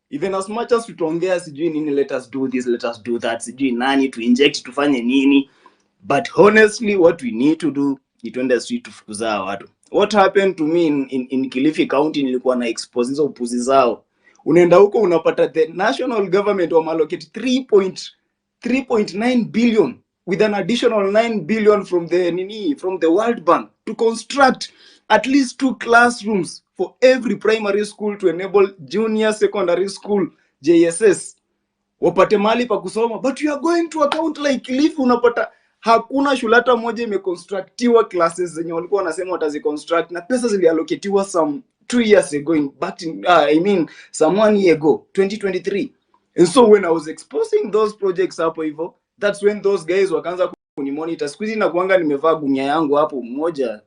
S12: even as much as tutaongea sijui nini, let us do this, let us do that, sijui nani to inject tufanye nini, but honestly what we need to do ni twende street tufukuza watu. What happened to me in Kilifi County, nilikuwa na expose hizo upuzi zao. Unaenda huko unapata the national government allocate 3.9 billion with an additional 9 billion from the World Bank to construct at least 2 classrooms for every primary school to enable junior secondary school JSS wapate mali pa kusoma. But you are going to account like Kilifi, unapata hakuna shule hata moja imeconstructiwa classes zenye walikuwa wanasema wataziconstruct, na pesa ziliallocatiwa some 2 years ago, some 1 year ago, 2023. And so when I was exposing those projects hapo hivyo, that's when those guys wakaanza kunimonitor. Siku hizi na kuanga nimevaa gunia yangu hapo mmoja.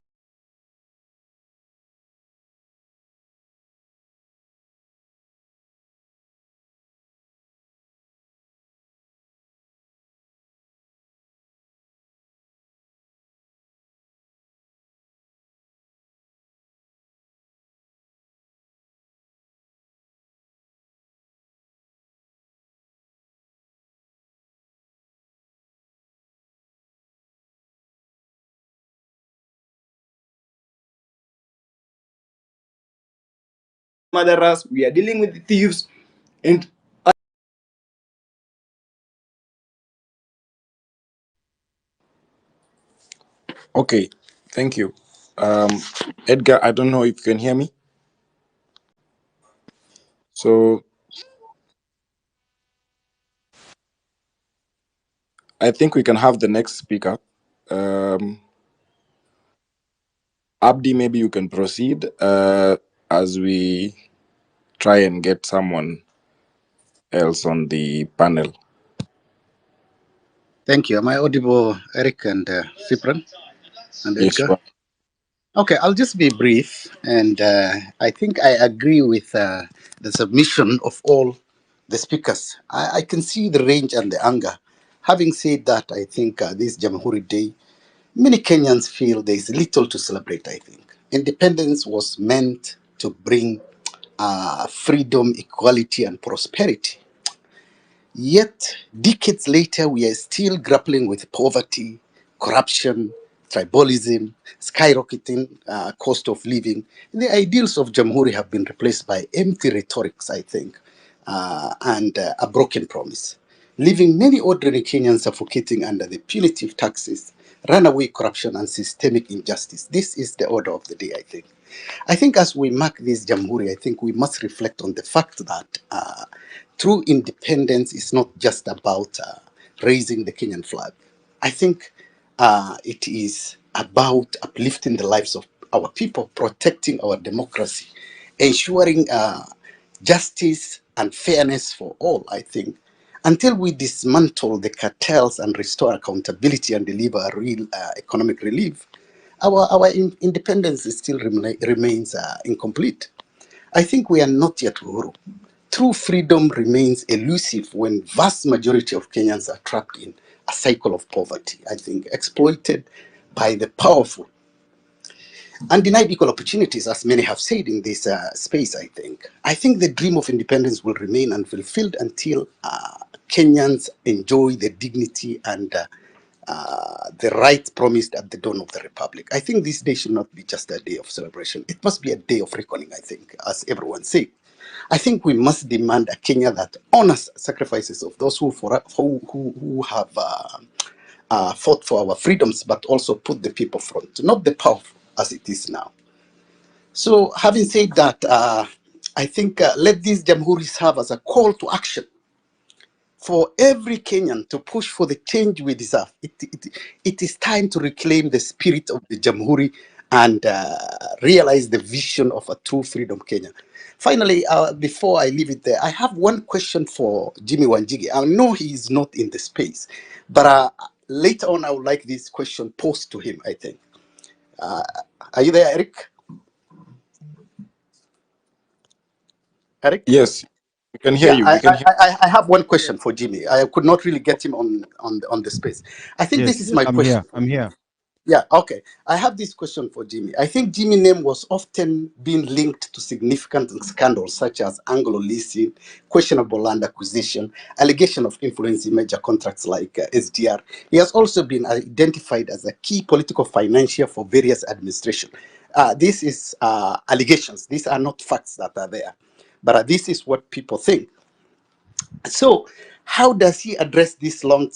S12: Murderers, we are dealing with the thieves, and
S13: Okay, thank you. Edgar, I don't know if you can hear me. So I think we can have the next speaker. Abdi, maybe you can proceed as we try and get someone else on the panel.
S14: Thank you. Am I audible, Eric and Cyprian and
S13: Yes,
S14: Edgar? Okay, I'll just be brief. And I think I agree with the submission of all the speakers. I can see the range and the anger. Having said that, I think this Jamhuri Day, many Kenyans feel there is little to celebrate, I think. Independence was meant to bring freedom, equality, and prosperity. Yet, decades later, we are still grappling with poverty, corruption, tribalism, skyrocketing cost of living. The ideals of Jamhuri have been replaced by empty rhetorics, I think, and a broken promise, leaving many ordinary Kenyans suffocating under the punitive taxes, runaway corruption, and systemic injustice. This is the order of the day, I think. I think as we mark this Jamhuri, I think we must reflect on the fact that true independence is not just about raising the Kenyan flag. I think it is about uplifting the lives of our people, protecting our democracy, ensuring justice and fairness for all, I think. Until we dismantle the cartels and restore accountability and deliver a real economic relief, our independence still remains incomplete. I think we are not yet uhuru. True freedom remains elusive when vast majority of Kenyans are trapped in a cycle of poverty, I think, exploited by the powerful and denied equal opportunities, as many have said in this space, I think. I think the dream of independence will remain unfulfilled until Kenyans enjoy the dignity and the right promised at the dawn of the Republic. I think this day should not be just a day of celebration. It must be a day of reckoning, I think, as everyone said. I think we must demand a Kenya that honors sacrifices of those who have fought for our freedoms, but also put the people front, not the powerful as it is now. So having said that, I think let these Jamhuri serve as a call to action for every Kenyan to push for the change we deserve. It is time to reclaim the spirit of the Jamhuri and realize the vision of a true freedom Kenya. Finally, before I leave it there, I have one question for Jimmy Wanjigi. I know he is not in the space, but later on I would like this question posed to him, I think. Are you there, Eric? Eric?
S13: Yes, we can hear you.
S14: I have one question for Jimmy. I could not really get him on the space. I think
S2: Yes,
S14: this is my
S2: I'm
S14: question.
S2: here. I'm here.
S14: Yeah, okay. I have this question for Jimmy. I think Jimmy's name was often being linked to significant scandals such as Anglo leasing, questionable land acquisition, allegation of influencing major contracts like SDR. He has also been identified as a key political financier for various administrations. This is allegations. These are not facts that are there, but this is what people think. So, how does he address this long?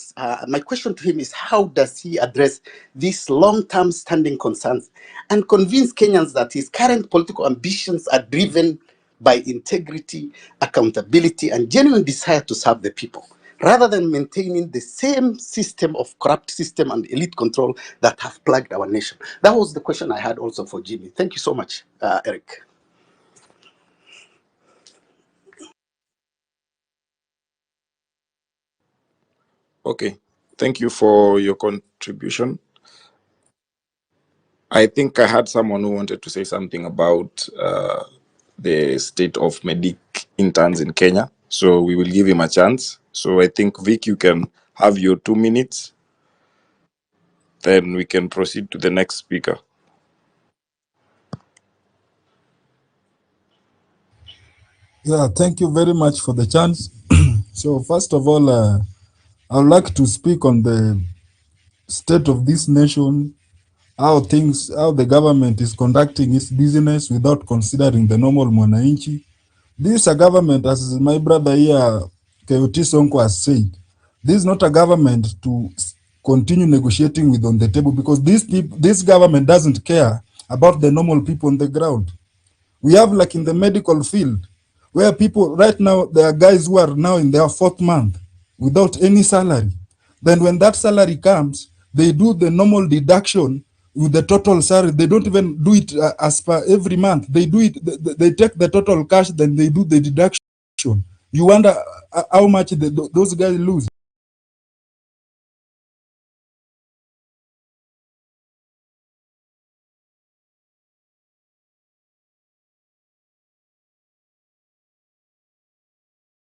S14: My question to him is, how does he address these long-term standing concerns and convince Kenyans that his current political ambitions are driven by integrity, accountability, and genuine desire to serve the people, rather than maintaining the same system of corrupt system and elite control that have plagued our nation? That was the question I had also for Jimmy. Thank you so much, Eric.
S13: Okay, thank you for your contribution. I think I had someone who wanted to say something about the state of medic interns in Kenya. So we will give him a chance. So I think, Vic, you can have your 2 minutes. Then we can proceed to the next speaker.
S15: Yeah, thank you very much for the chance. So first of all, I would like to speak on the state of this nation, how the government is conducting its business without considering the normal mwananchi. This is a government, as my brother here, Kayoti Sonko, has said, this is not a government to continue negotiating with on the table, because this government doesn't care about the normal people on the ground. We have, like in the medical field, where people right now, there are guys who are now in their 4th month without any salary. Then when that salary comes, they do the normal deduction with the total salary. They don't even do it as per every month. They do it, they take the total cash, then they do the deduction. You wonder how much those guys lose.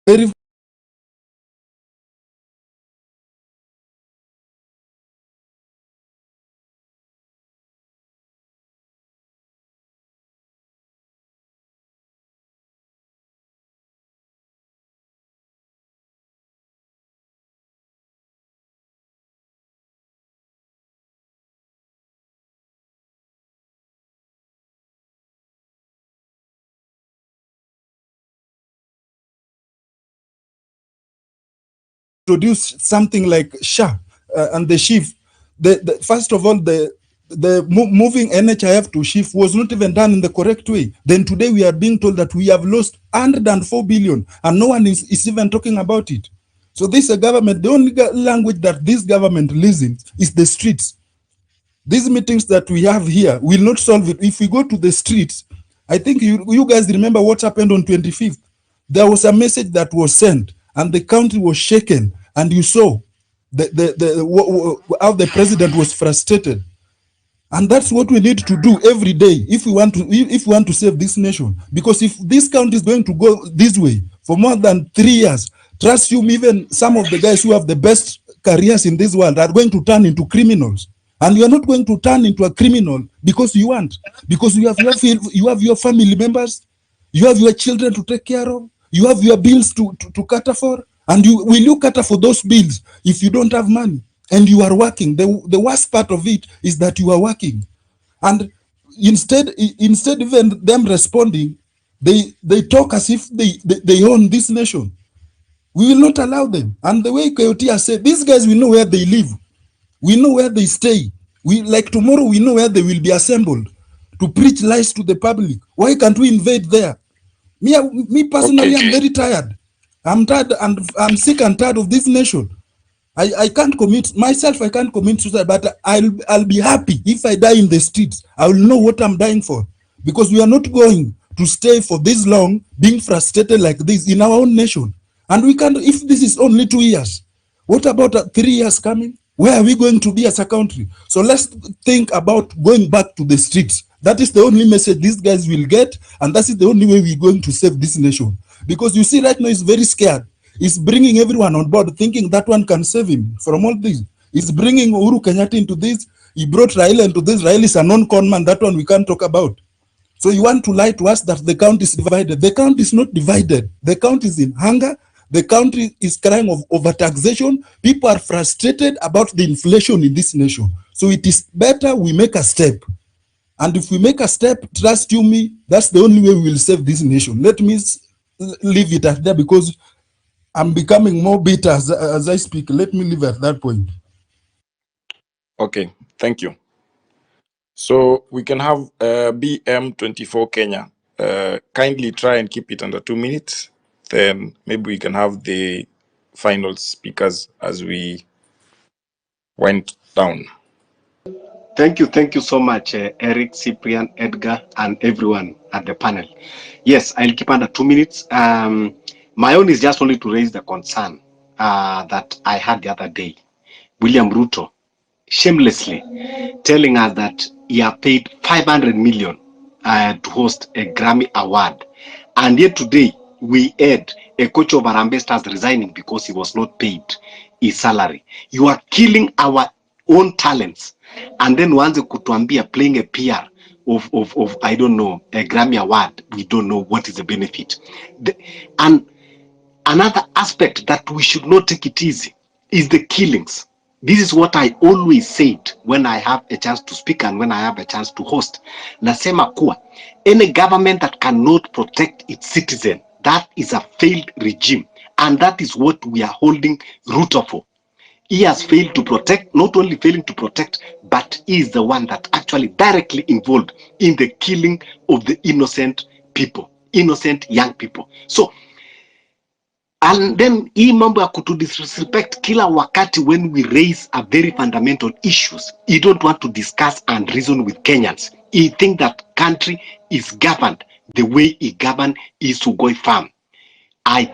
S15: Very produce something like SHA and the shift. First of all, the moving NHIF to shift was not even done in the correct way. Then today we are being told that we have lost 104 billion and no one is even talking about it. So this is a government, the only language that this government listens is the streets. These meetings that we have here will not solve it. If we go to the streets, I think you guys remember what happened on 25th. There was a message that was sent and the country was shaken, and you saw how the president was frustrated. And that's what we need to do every day if we want to save this nation. Because if this country is going to go this way for more than 3 years, trust you, even some of the guys who have the best careers in this world are going to turn into criminals. And you are not going to turn into a criminal because you want, because you have your family members, you have your children to take care of, you have your bills to cater for, and will you cater for those bills if you don't have money and you are working? The worst part of it is that you are working, and instead even them responding, they talk as if they own this nation. We will not allow them. And the way Coyote has said, these guys, we know where they live. We know where they stay. Like tomorrow, we know where they will be assembled to preach lies to the public. Why can't we invade there? Me personally, I'm very tired. I'm tired and I'm sick and tired of this nation. I can't commit myself. I can't commit suicide, but I'll be happy if I die in the streets. I will know what I'm dying for, because we are not going to stay for this long being frustrated like this in our own nation. And we can't. If this is only 2 years, what about 3 years coming? Where are we going to be as a country? So let's think about going back to the streets. That is the only message these guys will get, and that is the only way we're going to save this nation. Because you see, right now, he's very scared. He's bringing everyone on board, thinking that one can save him from all this. He's bringing Uhuru Kenyatta into this. he brought Raila into this. Raila is a non-con man. That one we can't talk about. So you want to lie to us that the country is divided. The country is not divided. The country is in hunger. The country is crying of overtaxation. People are frustrated about the inflation in this nation. So it is better we make a step. And if we make a step, trust you me, that's the only way we will save this nation. Let me leave it at that because I'm becoming more bitter as I speak. Let me leave at that point.
S13: Okay, thank you. So we can have BM24 Kenya. Kindly try and keep it under 2 minutes. Then maybe we can have the final speakers as we wind down.
S16: Thank you so much, Eric, Cyprian, Edgar, and everyone at the panel. Yes, I'll keep under 2 minutes. My own is just only to raise the concern that I had the other day. William Ruto shamelessly telling us that he had paid 500 million to host a Grammy Award. And yet today, we heard a coach of Harambee Stars resigning because he was not paid his salary. You are killing our own talents. And then once kutuambia playing a PR of I don't know, a Grammy Award, we don't know what is the benefit. And another aspect that we should not take it easy is the killings. This is what I always said when I have a chance to speak and when I have a chance to host. Nasema kuwa, any government that cannot protect its citizen, that is a failed regime. And that is what we are holding Ruto for. He has failed to protect, not only failing to protect, but he is the one that actually directly involved in the killing of the innocent people, innocent young people. So, and then hii mambo ya kutu disrespect kila wakati when we raise a very fundamental issues, you don't want to discuss and reason with Kenyans. You think that country is governed the way it governed is to go farm. I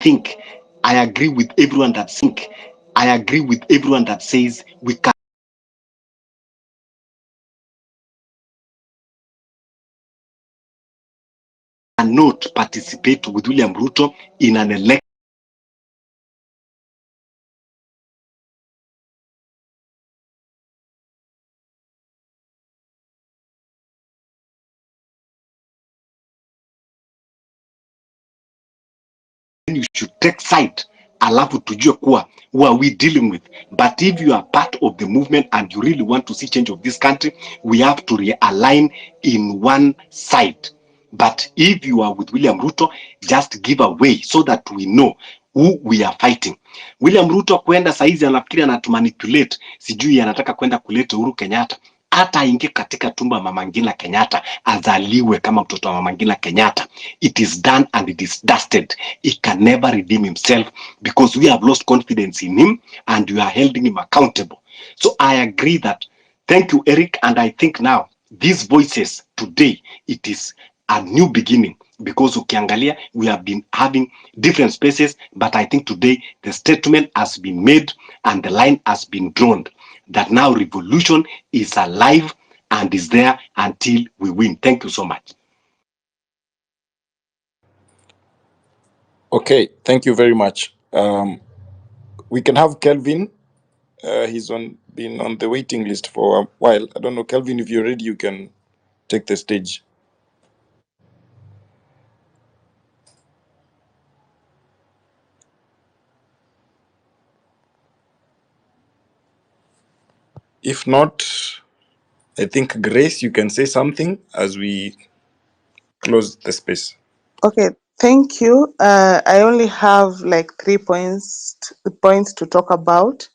S16: think I agree with everyone that think I agree with everyone that says we cannot participate with William Ruto in an election. You should take side alafu tujue kuwa who are we dealing with. But if you are part of the movement and you really want to see change of this country, we have to realign in one side. But if you are with William Ruto, just give away so that we know who we are fighting. William Ruto kwenda saizi anafikiri anatumanipulate, sijui anataka kwenda kuleta Uhuru Kenyatta. Hata aingie katika tumba Mama Ngina Kenyatta, azaliwe kama mtoto wa Mama Ngina Kenyatta. It is done and it is dusted. He can never redeem himself because we have lost confidence in him and we are holding him accountable. So I agree that, thank you, Eric, and I think now these voices today, it is a new beginning because ukiangalia, we have been having different spaces, but I think today the statement has been made and the line has been drawn that now revolution is alive and is there until we win. Thank you so much.
S13: Okay, thank you very much. We can have Kelvin. He's been on the waiting list for a while. I don't know, Kelvin, if you're ready, you can take the stage. If not, I think Grace, you can say something as we close the space.
S17: Okay, thank you. I only have like 3 points to talk about.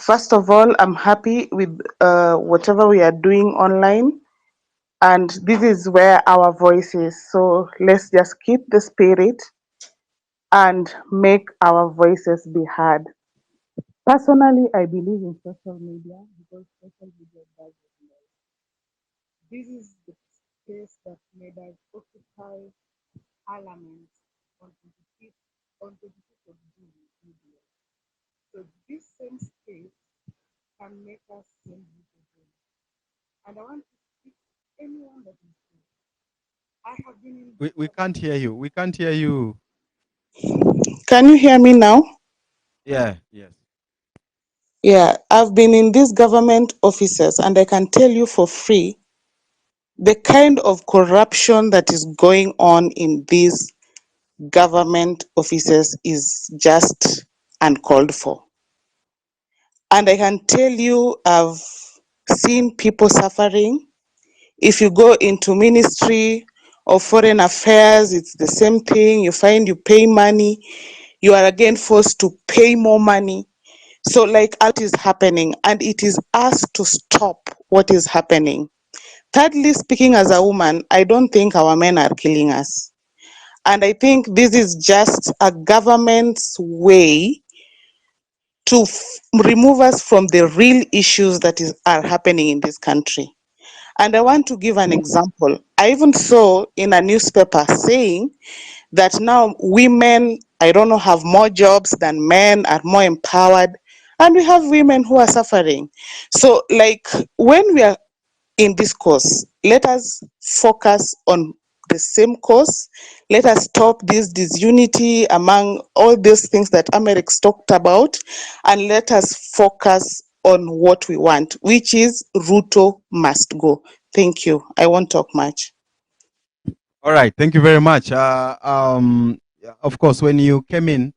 S17: First of all, I'm happy with whatever we are doing online, and this is where our voice is. So let's just keep the spirit and make our voices be heard. Personally, I believe in social media because social media does it well. This is the space that made us occupy Parliament on 25th of June. So this same space let us send Ruto home. And I want to speak to anyone that is here. I have been in
S2: We can't hear you. We can't hear you.
S17: Can you hear me now?
S2: Yeah, yes.
S17: Yeah, I've been in these government offices and I can tell you for free the kind of corruption that is going on in these government offices is just uncalled for. And I can tell you, I've seen people suffering. If you go into Ministry of Foreign Affairs, it's the same thing. You find you pay money, you are again forced to pay more money. So like what is happening, and it is us to stop what is happening. Thirdly, speaking as a woman, I don't think our men are killing us. And I think this is just a government's way to remove us from the real issues that are happening in this country. And I want to give an example. I even saw in a newspaper saying that now women, I don't know, have more jobs than men, are more empowered, and we have women who are suffering. So like when we are in this course, let us focus on the same course. Let us stop this disunity among all these things that Amerix talked about, and let us focus on what we want, which is Ruto must go. Thank you. I won't talk much.
S2: All right. Thank you very much. Yeah, of course, when you came in,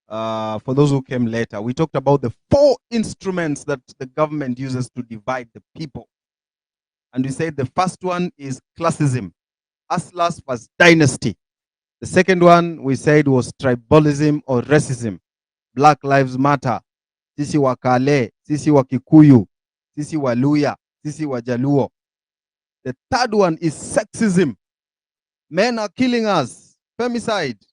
S2: for those who came later, we talked about the 4 instruments that the government uses to divide the people. And we said the first one is classism. Hustlers was dynasty. The second one we said was tribalism or racism. Black Lives Matter. Sisi wa Kale, sisi wa Kikuyu, sisi wa Luya, sisi wa Jaluo. The third one is sexism. Men are killing us. Femicide.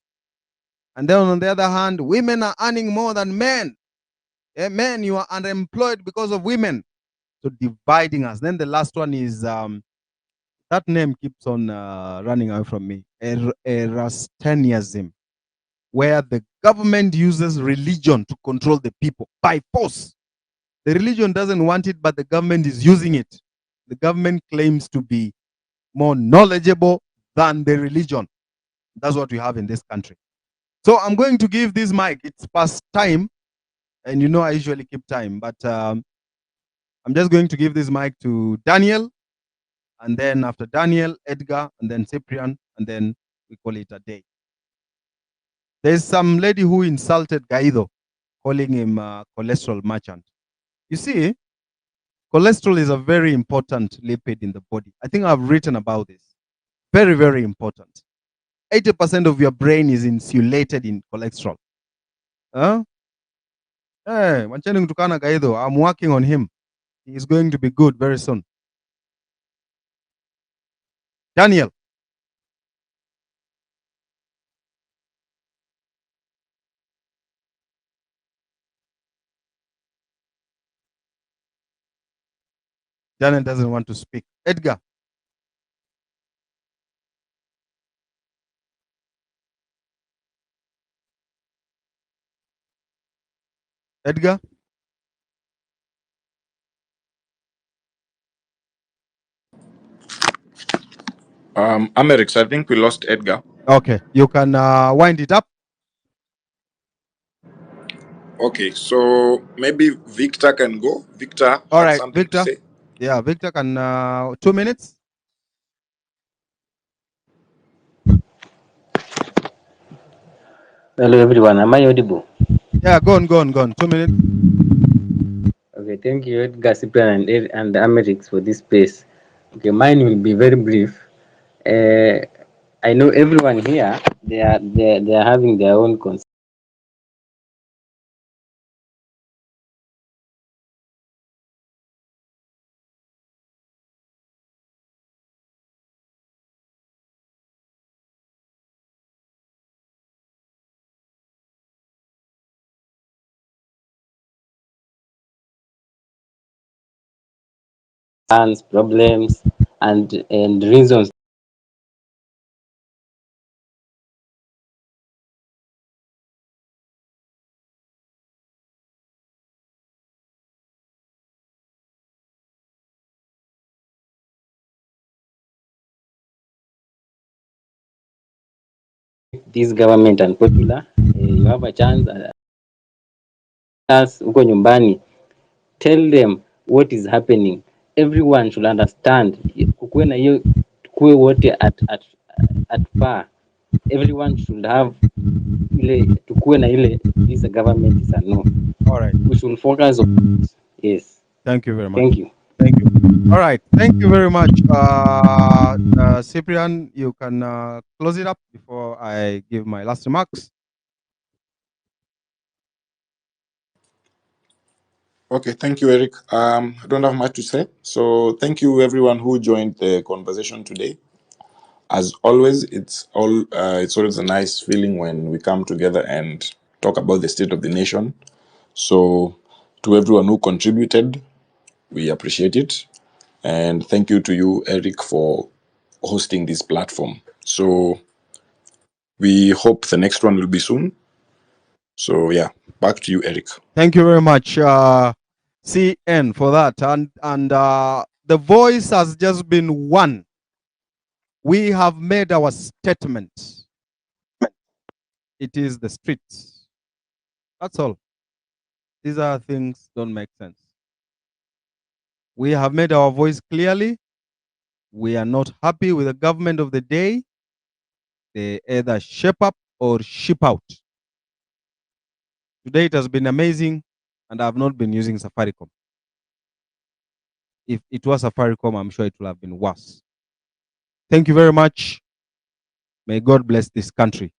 S2: And then on the other hand, women are earning more than men. Men, you are unemployed because of women. So dividing us. Then the last one is that name keeps on running away from me. Erastianism, where the government uses religion to control the people by force. The religion doesn't want it, but the government is using it. The government claims to be more knowledgeable than the religion. That's what we have in this country. So I'm going to give this mic. It's past time, and you know I usually keep time, but I'm just going to give this mic to Daniel, and then after Daniel, Edgar, and then Cyprian, and then we call it a day. There's some lady who insulted Gaido, calling him a cholesterol merchant. You see, cholesterol is a very important lipid in the body. I think I've written about this. Very, very important. 80% of your brain is insulated in cholesterol. Huh? Hey, Wancheni Kutukana Gaido, I'm working on him. He is going to be good very soon. Daniel. Daniel doesn't want to speak. Edgar. Edgar.
S13: Amerix, I think we lost Edgar.
S2: Okay, you can wind it up.
S13: Okay, so maybe Victor can go. Victor
S2: All
S13: had
S2: right,
S13: something
S2: Victor.
S13: to say.
S2: Yeah, Victor can 2 minutes.
S18: Hello everyone, am I audible?
S2: Yeah, go on. 2 minutes.
S18: Okay, thank you Edgar, Cyprian and Amerix for this space. Okay, mine will be very brief. I know everyone here, they are having their own concerns. Problems and reasons this government unpopular. You have a chance. Us huko nyumbani, tell them what is happening. Everyone should understand. Kukuwe na hiyo, kuwe wote at par. Everyone should have ile, tukuwe na ile, this government is a no.
S2: All right.
S18: We should focus on, yes.
S2: Thank you very much.
S18: Thank you.
S2: Thank you. All right. Thank you very much. Cyprian, you can close it up before I give my last remarks.
S13: Okay, thank you, Eric. I don't have much to say. So thank you everyone who joined the conversation today. As always, it's always a nice feeling when we come together and talk about the state of the nation. So to everyone who contributed, we appreciate it. And thank you to you, Eric, for hosting this platform. So we hope the next one will be soon. So yeah, back to you, Eric.
S2: Thank you very much, CN, for that. And the voice has just been won. We have made our statement. It is the streets. That's all. These are things don't make sense. We have made our voice clearly. We are not happy with the government of the day. They either shape up or ship out. Today it has been amazing, and I have not been using Safaricom. If it was Safaricom, I'm sure it would have been worse. Thank you very much. May God bless this country.